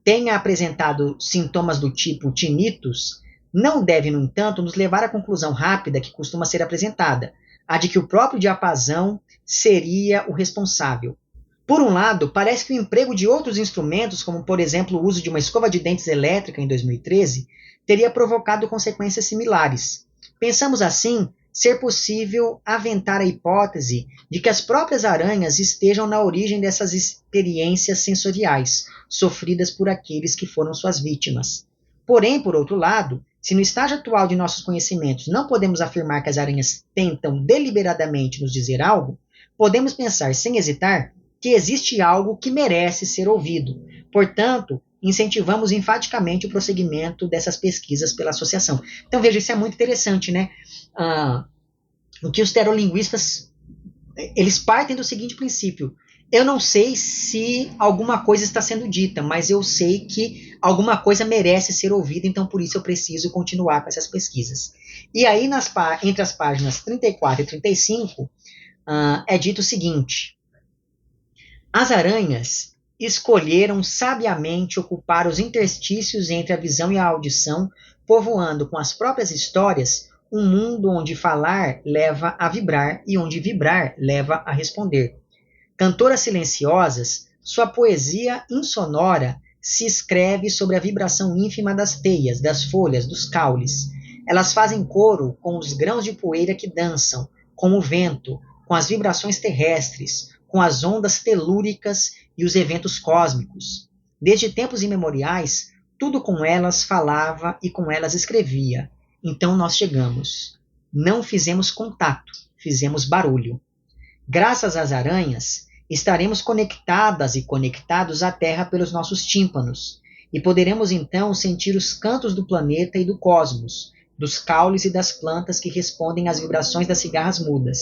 tenha apresentado sintomas do tipo tinnitus, não deve, no entanto, nos levar à conclusão rápida que costuma ser apresentada, a de que o próprio diapasão seria o responsável. Por um lado, parece que o emprego de outros instrumentos, como por exemplo o uso de uma escova de dentes elétrica em 2013, teria provocado consequências similares. Pensamos assim ser possível aventar a hipótese de que as próprias aranhas estejam na origem dessas experiências sensoriais, sofridas por aqueles que foram suas vítimas. Porém, por outro lado, se no estágio atual de nossos conhecimentos não podemos afirmar que as aranhas tentam deliberadamente nos dizer algo, podemos pensar sem hesitar que existe algo que merece ser ouvido. Portanto, incentivamos enfaticamente o prosseguimento dessas pesquisas pela associação. Então, veja, isso é muito interessante, né? O que os terolinguistas, eles partem do seguinte princípio: eu não sei se alguma coisa está sendo dita, mas eu sei que alguma coisa merece ser ouvida, então por isso eu preciso continuar com essas pesquisas. E aí, entre as páginas 34 e 35, é dito o seguinte: as aranhas escolheram sabiamente ocupar os interstícios entre a visão e a audição, povoando com as próprias histórias um mundo onde falar leva a vibrar e onde vibrar leva a responder. Cantoras silenciosas, sua poesia insonora se escreve sobre a vibração ínfima das teias, das folhas, dos caules. Elas fazem coro com os grãos de poeira que dançam, com o vento, com as vibrações terrestres, com as ondas telúricas e os eventos cósmicos. Desde tempos imemoriais, tudo com elas falava e com elas escrevia. Então nós chegamos. Não fizemos contato, fizemos barulho. Graças às aranhas, estaremos conectadas e conectados à Terra pelos nossos tímpanos, e poderemos então sentir os cantos do planeta e do cosmos, dos caules e das plantas que respondem às vibrações das cigarras mudas.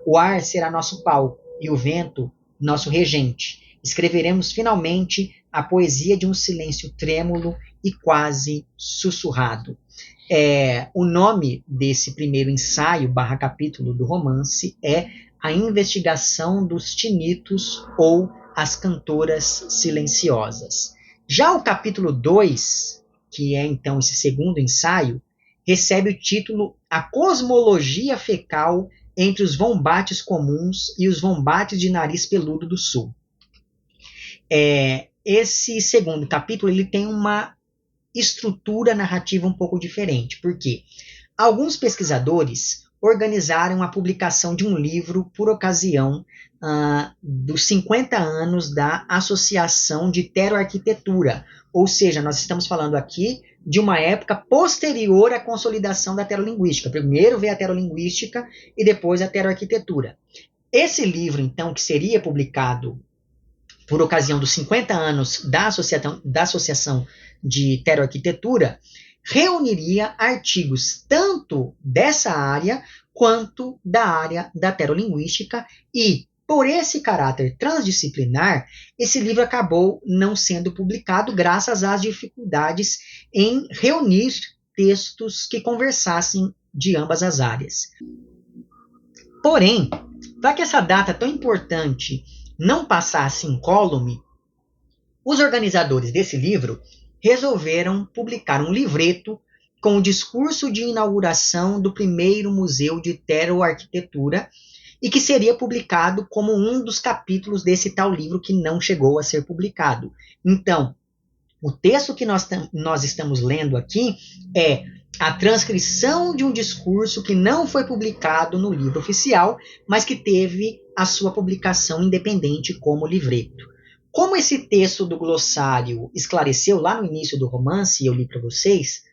O ar será nosso palco, e o vento, nosso regente. Escreveremos finalmente a poesia de um silêncio trêmulo e quase sussurrado. O nome desse primeiro ensaio, capítulo do romance, é A Investigação dos Tinitos ou As Cantoras Silenciosas. Já o capítulo 2, que é então esse segundo ensaio, recebe o título A Cosmologia Fecal entre os vombates comuns e os vombates de nariz peludo do sul. Esse segundo capítulo ele tem uma estrutura narrativa um pouco diferente. Por quê? Alguns pesquisadores organizaram a publicação de um livro por ocasião dos 50 anos da Associação de Teroarquitetura. Ou seja, nós estamos falando aqui de uma época posterior à consolidação da terolinguística. Primeiro veio a terolinguística e depois a teroarquitetura. Esse livro, então, que seria publicado por ocasião dos 50 anos da Associação de Teroarquitetura, reuniria artigos tanto dessa área quanto da área da terolinguística e, por esse caráter transdisciplinar, esse livro acabou não sendo publicado graças às dificuldades em reunir textos que conversassem de ambas as áreas. Porém, para que essa data tão importante não passasse incólume, os organizadores desse livro resolveram publicar um livreto com o discurso de inauguração do primeiro Museu de Teroarquitetura e que seria publicado como um dos capítulos desse tal livro que não chegou a ser publicado. Então, o texto que nós estamos lendo aqui é a transcrição de um discurso que não foi publicado no livro oficial, mas que teve a sua publicação independente como livreto. Como esse texto do glossário esclareceu lá no início do romance, e eu li para vocês,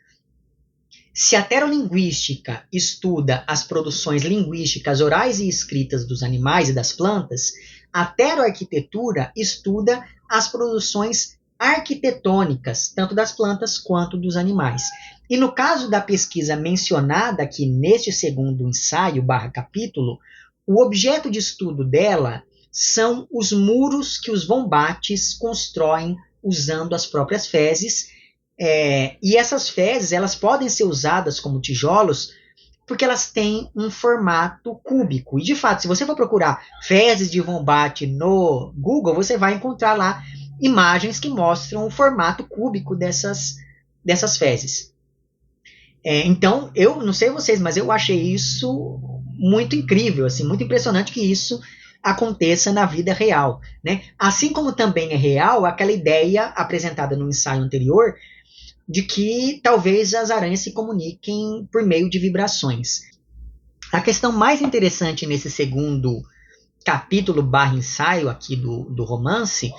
se a terolinguística estuda as produções linguísticas orais e escritas dos animais e das plantas, a teroarquitetura estuda as produções arquitetônicas, tanto das plantas quanto dos animais. E no caso da pesquisa mencionada aqui neste segundo ensaio capítulo, o objeto de estudo dela são os muros que os vombates constroem usando as próprias fezes. E essas fezes elas podem ser usadas como tijolos porque elas têm um formato cúbico. E, de fato, se você for procurar fezes de vombate no Google, você vai encontrar lá imagens que mostram o formato cúbico dessas fezes. Então, eu não sei vocês, mas eu achei isso muito incrível, assim, muito impressionante que isso aconteça na vida real, né? Assim como também é real aquela ideia apresentada no ensaio anterior de que talvez as aranhas se comuniquem por meio de vibrações. A questão mais interessante nesse segundo capítulo ensaio aqui do romance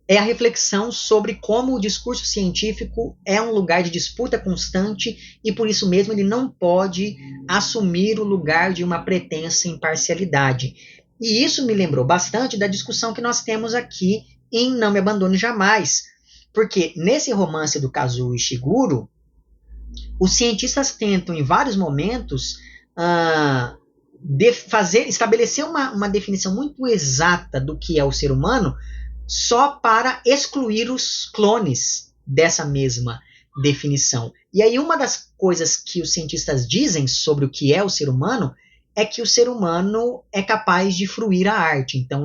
é a reflexão sobre como o discurso científico é um lugar de disputa constante e por isso mesmo ele não pode assumir o lugar de uma pretensa imparcialidade. E isso me lembrou bastante da discussão que nós temos aqui em Não Me Abandone Jamais, porque nesse romance do Kazuo Ishiguro, os cientistas tentam em vários momentos estabelecer uma definição muito exata do que é o ser humano, só para excluir os clones dessa mesma definição. E aí uma das coisas que os cientistas dizem sobre o que é o ser humano é que o ser humano é capaz de fruir a arte. Então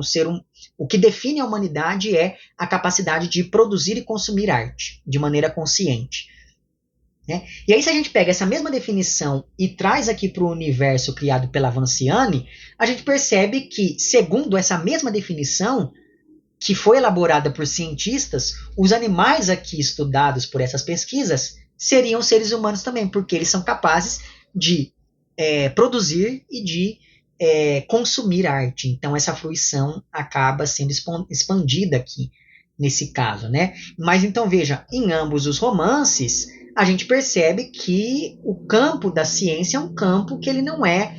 o que define a humanidade é a capacidade de produzir e consumir arte de maneira consciente. Né? E aí se a gente pega essa mesma definição e traz aqui para o universo criado pela Vanciane, a gente percebe que, segundo essa mesma definição, que foi elaborada por cientistas, os animais aqui estudados por essas pesquisas seriam seres humanos também, porque eles são capazes de produzir e de consumir arte. Então essa fruição acaba sendo expandida aqui nesse caso, né? Mas então veja, em ambos os romances, a gente percebe que o campo da ciência é um campo que ele não é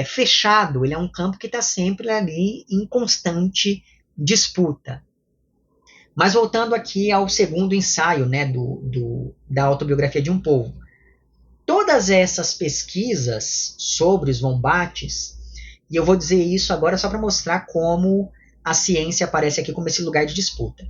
fechado, ele é um campo que está sempre ali em constante disputa. Mas voltando aqui ao segundo ensaio, né, da autobiografia de um povo. Todas essas pesquisas sobre os wombates, e eu vou dizer isso agora só para mostrar como a ciência aparece aqui como esse lugar de disputa.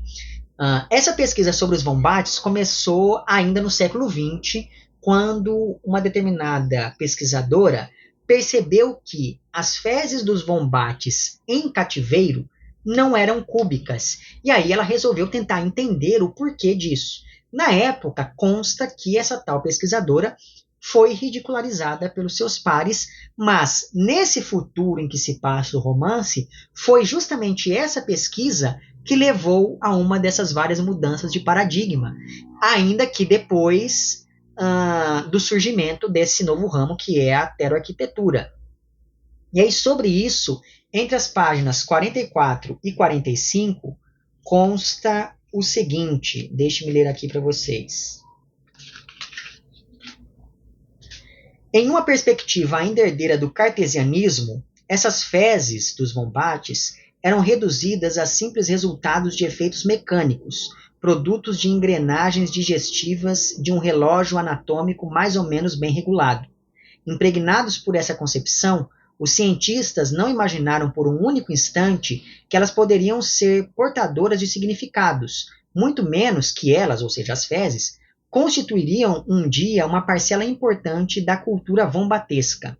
Essa pesquisa sobre os wombates começou ainda no século XX, quando uma determinada pesquisadora percebeu que as fezes dos wombates em cativeiro não eram cúbicas. E aí ela resolveu tentar entender o porquê disso. Na época, consta que essa tal pesquisadora foi ridicularizada pelos seus pares, mas nesse futuro em que se passa o romance, foi justamente essa pesquisa que levou a uma dessas várias mudanças de paradigma, ainda que depois do surgimento desse novo ramo que é a ateroarquitetura. E aí sobre isso, entre as páginas 44 e 45, consta o seguinte, deixe-me ler aqui para vocês. Em uma perspectiva ainda herdeira do cartesianismo, essas fezes dos wombates eram reduzidas a simples resultados de efeitos mecânicos, produtos de engrenagens digestivas de um relógio anatômico mais ou menos bem regulado. Impregnados por essa concepção, os cientistas não imaginaram por um único instante que elas poderiam ser portadoras de significados, muito menos que elas, ou seja, as fezes, constituiriam um dia uma parcela importante da cultura wombatesca.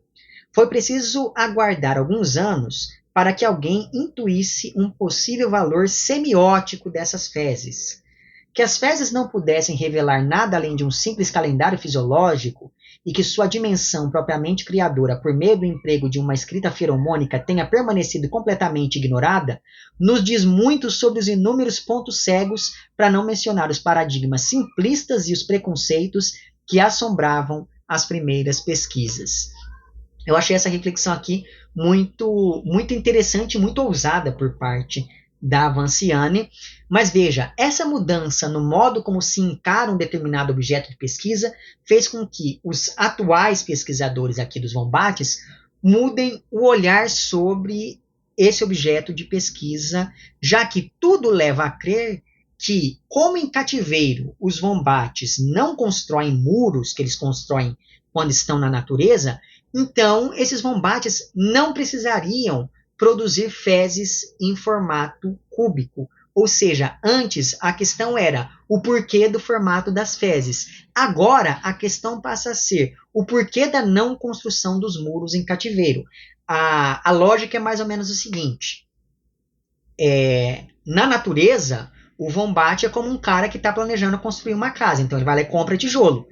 Foi preciso aguardar alguns anos para que alguém intuísse um possível valor semiótico dessas fezes. Que as fezes não pudessem revelar nada além de um simples calendário fisiológico e que sua dimensão propriamente criadora, por meio do emprego de uma escrita feromônica, tenha permanecido completamente ignorada, nos diz muito sobre os inúmeros pontos cegos, para não mencionar os paradigmas simplistas e os preconceitos que assombravam as primeiras pesquisas. Eu achei essa reflexão aqui muito, muito interessante, muito ousada por parte da Vanciane, mas veja, essa mudança no modo como se encara um determinado objeto de pesquisa fez com que os atuais pesquisadores aqui dos wombates mudem o olhar sobre esse objeto de pesquisa, já que tudo leva a crer que, como em cativeiro os wombates não constroem muros que eles constroem quando estão na natureza, então esses wombates não precisariam produzir fezes em formato cúbico. Ou seja, antes a questão era o porquê do formato das fezes. Agora a questão passa a ser o porquê da não construção dos muros em cativeiro. A lógica é mais ou menos o seguinte. Na natureza, o wombat é como um cara que está planejando construir uma casa. Então ele vai lá e compra tijolo.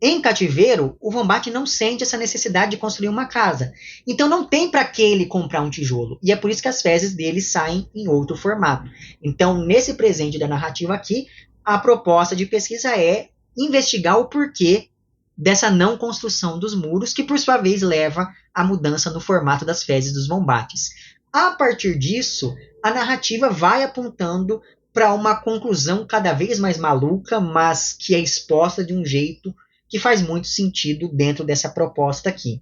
Em cativeiro, o wombat não sente essa necessidade de construir uma casa. Então não tem para que ele comprar um tijolo. E é por isso que as fezes dele saem em outro formato. Então, nesse presente da narrativa aqui, a proposta de pesquisa é investigar o porquê dessa não construção dos muros, que por sua vez leva à mudança no formato das fezes dos wombates. A partir disso, a narrativa vai apontando para uma conclusão cada vez mais maluca, mas que é exposta de um jeito que faz muito sentido dentro dessa proposta aqui.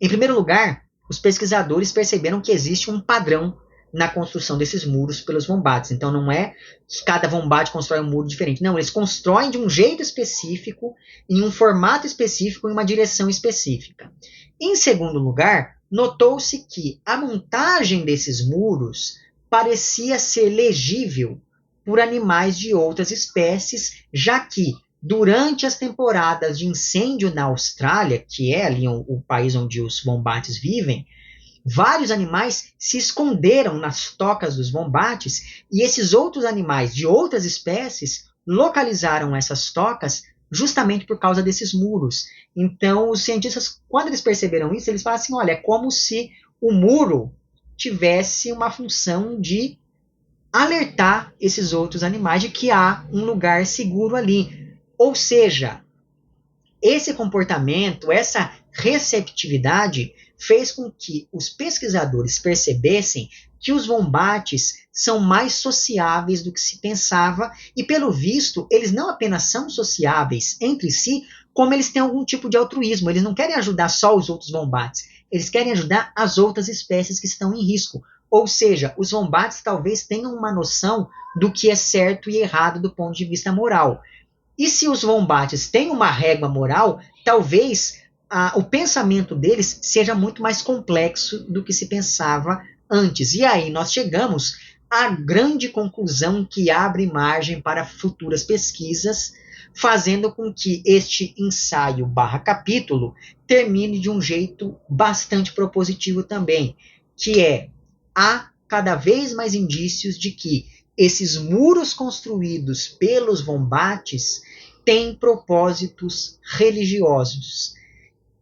Em primeiro lugar, os pesquisadores perceberam que existe um padrão na construção desses muros pelos Vombates. Então não é que cada Vombate constrói um muro diferente. Não, eles constroem de um jeito específico, em um formato específico, em uma direção específica. Em segundo lugar, notou-se que a montagem desses muros parecia ser legível por animais de outras espécies, já que durante as temporadas de incêndio na Austrália, que é ali o país onde os Vombates vivem, vários animais se esconderam nas tocas dos Vombates e esses outros animais de outras espécies localizaram essas tocas justamente por causa desses muros. Então, os cientistas, quando eles perceberam isso, eles falam assim, olha, é como se o muro tivesse uma função de alertar esses outros animais de que há um lugar seguro ali. Ou seja, esse comportamento, essa receptividade fez com que os pesquisadores percebessem que os Vombates são mais sociáveis do que se pensava e, pelo visto, eles não apenas são sociáveis entre si, como eles têm algum tipo de altruísmo. Eles não querem ajudar só os outros Vombates, eles querem ajudar as outras espécies que estão em risco. Ou seja, os Vombates talvez tenham uma noção do que é certo e errado do ponto de vista moral. E se os Vombates têm uma régua moral, talvez o pensamento deles seja muito mais complexo do que se pensava antes. E aí nós chegamos à grande conclusão que abre margem para futuras pesquisas, fazendo com que este ensaio / capítulo termine de um jeito bastante propositivo também, que é, há cada vez mais indícios de que esses muros construídos pelos Vombates têm propósitos religiosos.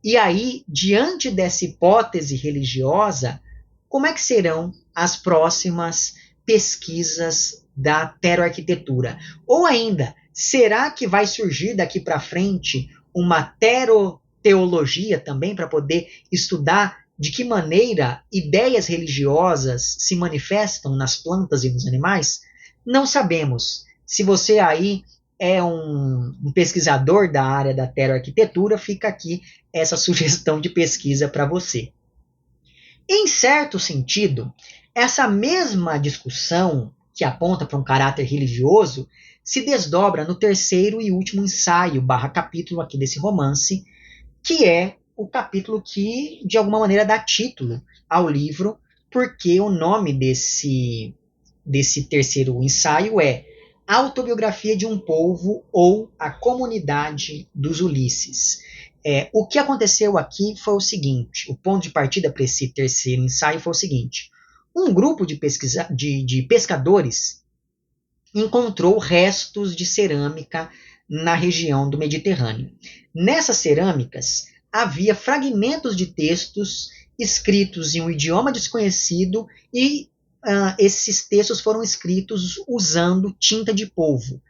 E aí, diante dessa hipótese religiosa, como é que serão as próximas pesquisas da teroarquitetura? Ou ainda, será que vai surgir daqui para frente uma teroteologia também para poder estudar de que maneira ideias religiosas se manifestam nas plantas e nos animais? Não sabemos. Se você aí é um pesquisador da área da teroarquitetura, fica aqui essa sugestão de pesquisa para você. Em certo sentido, essa mesma discussão que aponta para um caráter religioso se desdobra no terceiro e último ensaio / capítulo aqui desse romance, que é o capítulo que, de alguma maneira, dá título ao livro, porque o nome desse terceiro ensaio é Autobiografia de um Povo ou A Comunidade dos Ulisses. O que aconteceu aqui foi o seguinte, o ponto de partida para esse terceiro ensaio foi o seguinte, um grupo de pescadores encontrou restos de cerâmica na região do Mediterrâneo. Nessas cerâmicas havia fragmentos de textos escritos em um idioma desconhecido e esses textos foram escritos usando tinta de polvo.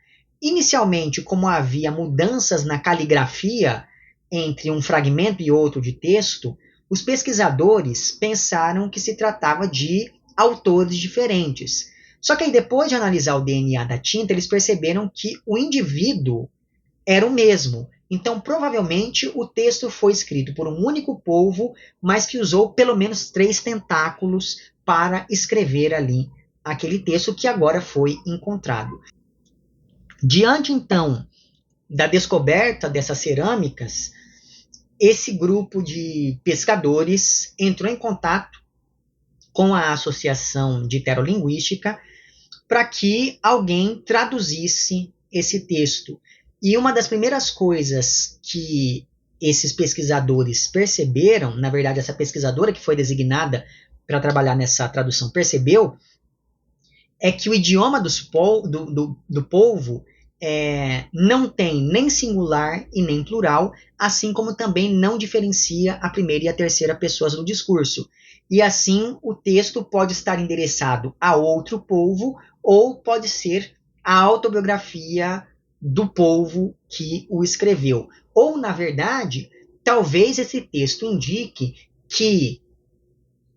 Inicialmente, como havia mudanças na caligrafia entre um fragmento e outro de texto, os pesquisadores pensaram que se tratava de autores diferentes. Só que aí, depois de analisar o DNA da tinta, eles perceberam que o indivíduo era o mesmo. Então, provavelmente, o texto foi escrito por um único polvo, mas que usou pelo menos 3 tentáculos para escrever ali aquele texto que agora foi encontrado. Diante, então, da descoberta dessas cerâmicas, esse grupo de pescadores entrou em contato com a Associação de Terolinguística para que alguém traduzisse esse texto. E uma das primeiras coisas que esses pesquisadores perceberam, na verdade, essa pesquisadora que foi designada para trabalhar nessa tradução percebeu, é que o idioma do povo não tem nem singular e nem plural, assim como também não diferencia a primeira e a terceira pessoas do discurso. E assim o texto pode estar endereçado a outro povo ou pode ser a autobiografia do povo que o escreveu. Ou, na verdade, talvez esse texto indique que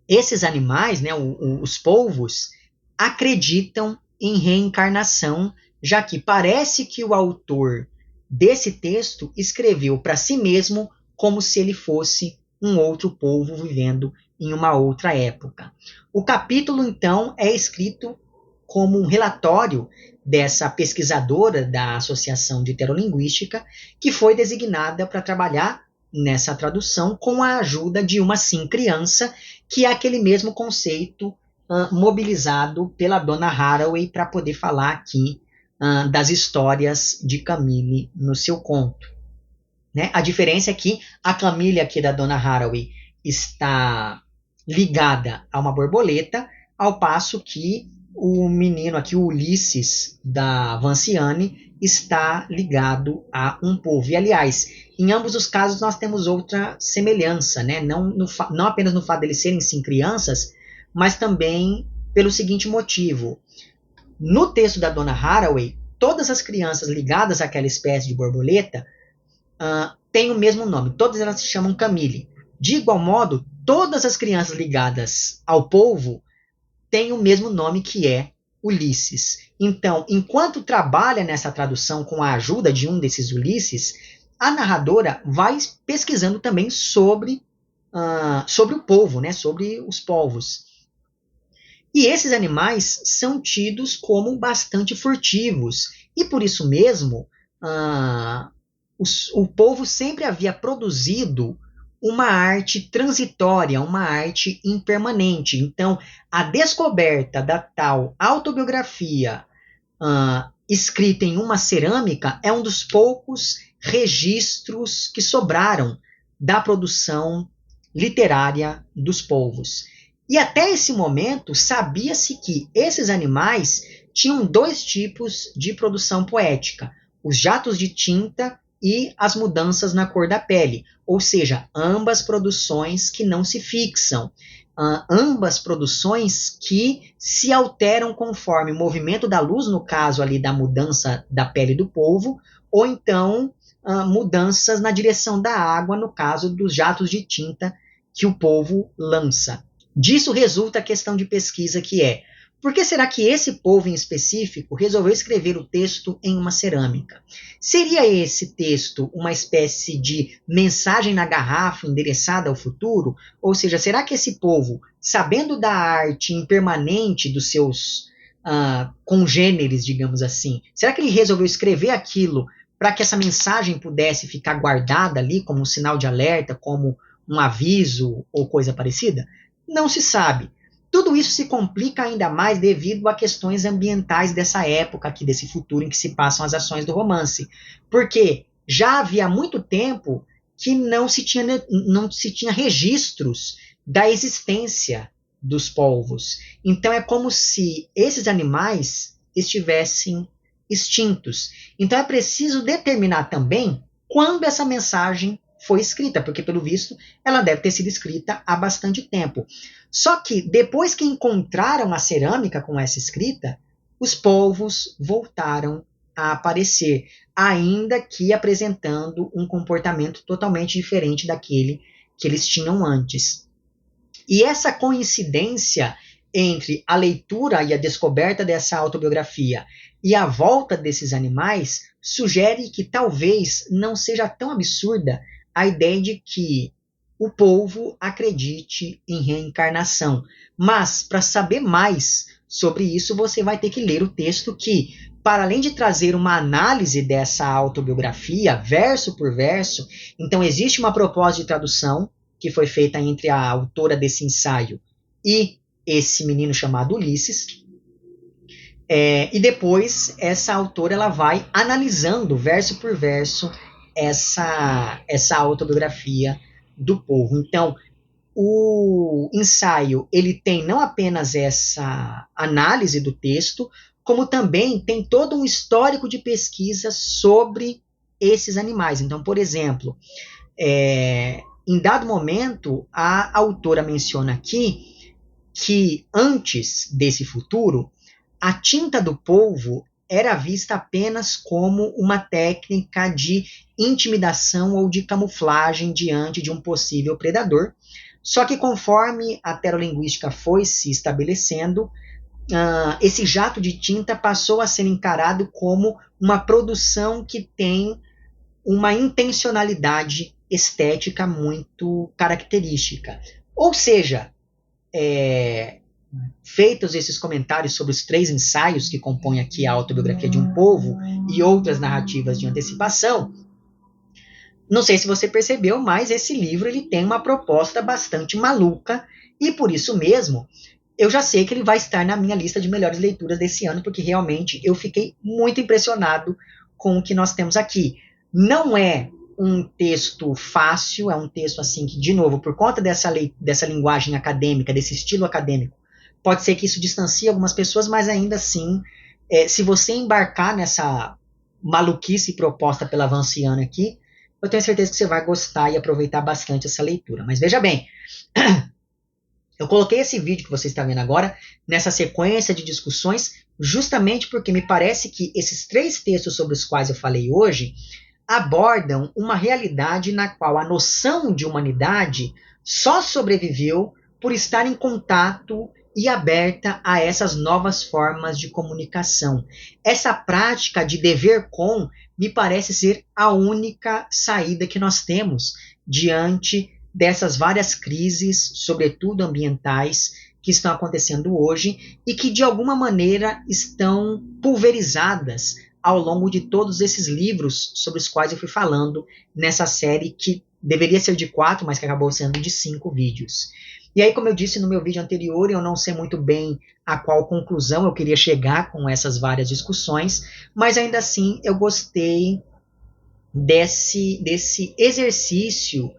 esses animais, né, os polvos, acreditam em reencarnação, já que parece que o autor desse texto escreveu para si mesmo como se ele fosse um outro polvo vivendo em uma outra época. O capítulo, então, é escrito como um relatório dessa pesquisadora da Associação de Heterolinguística, que foi designada para trabalhar nessa tradução com a ajuda de uma sim criança, que é aquele mesmo conceito mobilizado pela dona Haraway para poder falar aqui das histórias de Camille no seu conto. Né? A diferença é que a Camille aqui da dona Haraway está ligada a uma borboleta, ao passo que o menino aqui, o Ulisses da Vanciane, está ligado a um polvo. E, aliás, em ambos os casos nós temos outra semelhança, né? Não apenas no fato de eles serem sim crianças, mas também pelo seguinte motivo. No texto da dona Haraway, todas as crianças ligadas àquela espécie de borboleta têm o mesmo nome, todas elas se chamam Camille. De igual modo, todas as crianças ligadas ao polvo têm o mesmo nome, que é Ulisses. Então, enquanto trabalha nessa tradução com a ajuda de um desses Ulisses, a narradora vai pesquisando também sobre o polvo, né, sobre os polvos. E esses animais são tidos como bastante furtivos. E por isso mesmo, o polvo sempre havia produzido uma arte transitória, uma arte impermanente. Então, a descoberta da tal autobiografia escrita em uma cerâmica é um dos poucos registros que sobraram da produção literária dos polvos. E até esse momento, sabia-se que esses animais tinham dois tipos de produção poética: os jatos de tinta e as mudanças na cor da pele, ou seja, ambas produções que não se fixam, ambas produções que se alteram conforme o movimento da luz, no caso ali da mudança da pele do polvo, ou então mudanças na direção da água, no caso dos jatos de tinta que o polvo lança. Disso resulta a questão de pesquisa, que é: por que será que esse polvo em específico resolveu escrever o texto em uma cerâmica? Seria esse texto uma espécie de mensagem na garrafa endereçada ao futuro? Ou seja, será que esse polvo, sabendo da arte impermanente dos seus congêneres, digamos assim, será que ele resolveu escrever aquilo para que essa mensagem pudesse ficar guardada ali como um sinal de alerta, como um aviso ou coisa parecida? Não se sabe. Tudo isso se complica ainda mais devido a questões ambientais dessa época aqui, desse futuro em que se passam as ações do romance. Porque já havia muito tempo que não se tinha registros da existência dos polvos. Então é como se esses animais estivessem extintos. Então é preciso determinar também quando essa mensagem foi escrita, porque, pelo visto, ela deve ter sido escrita há bastante tempo. Só que, depois que encontraram a cerâmica com essa escrita, os polvos voltaram a aparecer, ainda que apresentando um comportamento totalmente diferente daquele que eles tinham antes. E essa coincidência entre a leitura e a descoberta dessa autobiografia e a volta desses animais sugere que talvez não seja tão absurda a ideia de que o polvo acredite em reencarnação. Mas, para saber mais sobre isso, você vai ter que ler o texto que, para além de trazer uma análise dessa autobiografia, verso por verso, então existe uma proposta de tradução que foi feita entre a autora desse ensaio e esse menino chamado Ulisses, e depois essa autora ela vai analisando verso por verso essa autobiografia do polvo. Então, o ensaio ele tem não apenas essa análise do texto, como também tem todo um histórico de pesquisa sobre esses animais. Então, por exemplo, em dado momento, a autora menciona aqui que antes desse futuro, a tinta do polvo era vista apenas como uma técnica de intimidação ou de camuflagem diante de um possível predador, Só que conforme a terolinguística foi se estabelecendo, esse jato de tinta passou a ser encarado como uma produção que tem uma intencionalidade estética muito característica. Ou seja, feitos esses comentários sobre os 3 ensaios que compõem aqui a autobiografia de um povo e outras narrativas de antecipação, não sei se você percebeu, mas esse livro ele tem uma proposta bastante maluca e por isso mesmo eu já sei que ele vai estar na minha lista de melhores leituras desse ano, porque realmente eu fiquei muito impressionado com o que nós temos aqui. Não é um texto fácil, é um texto assim que, de novo, por conta dessa linguagem acadêmica, desse estilo acadêmico, pode ser que isso distancie algumas pessoas, mas ainda assim, se você embarcar nessa maluquice proposta pela Vanciana aqui, eu tenho certeza que você vai gostar e aproveitar bastante essa leitura. Mas veja bem, eu coloquei esse vídeo que você está vendo agora nessa sequência de discussões justamente porque me parece que esses 3 textos sobre os quais eu falei hoje abordam uma realidade na qual a noção de humanidade só sobreviveu por estar em contato e aberta a essas novas formas de comunicação. Essa prática de dever com me parece ser a única saída que nós temos diante dessas várias crises, sobretudo ambientais, que estão acontecendo hoje e que de alguma maneira estão pulverizadas ao longo de todos esses livros sobre os quais eu fui falando nessa série que deveria ser de 4, mas que acabou sendo de 5 vídeos. E aí, como eu disse no meu vídeo anterior, eu não sei muito bem a qual conclusão eu queria chegar com essas várias discussões, mas ainda assim eu gostei desse exercício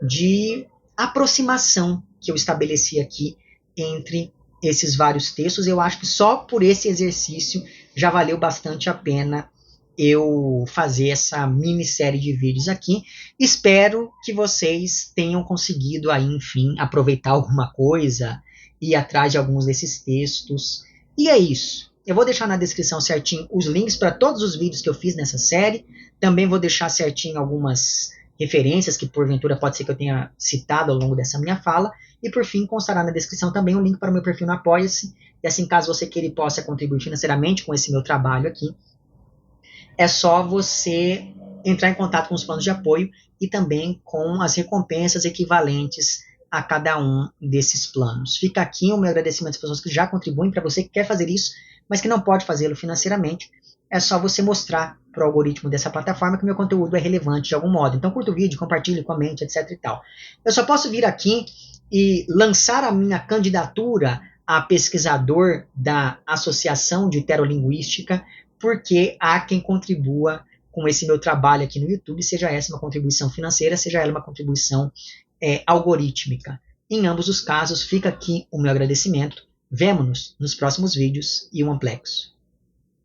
de aproximação que eu estabeleci aqui entre esses vários textos. Eu acho que só por esse exercício já valeu bastante a pena eu fazer essa minissérie de vídeos aqui. Espero que vocês tenham conseguido aí, enfim, aproveitar alguma coisa, ir atrás de alguns desses textos. E é isso. Eu vou deixar na descrição certinho os links para todos os vídeos que eu fiz nessa série. Também vou deixar certinho algumas referências que porventura pode ser que eu tenha citado ao longo dessa minha fala. E por fim, constará na descrição também o link para o meu perfil no Apoia-se. E assim, caso você queira e possa contribuir financeiramente com esse meu trabalho aqui, é só você entrar em contato com os planos de apoio e também com as recompensas equivalentes a cada um desses planos. Fica aqui o meu agradecimento às pessoas que já contribuem. Para você que quer fazer isso, mas que não pode fazê-lo financeiramente, é só você mostrar para o algoritmo dessa plataforma que o meu conteúdo é relevante de algum modo. Então curta o vídeo, compartilhe, comente, etc e tal. Eu só posso vir aqui e lançar a minha candidatura a pesquisador da Associação de Terolinguística, porque há quem contribua com esse meu trabalho aqui no YouTube, seja essa uma contribuição financeira, seja ela uma contribuição algorítmica. Em ambos os casos, fica aqui o meu agradecimento. Vemo-nos nos próximos vídeos e um amplexo.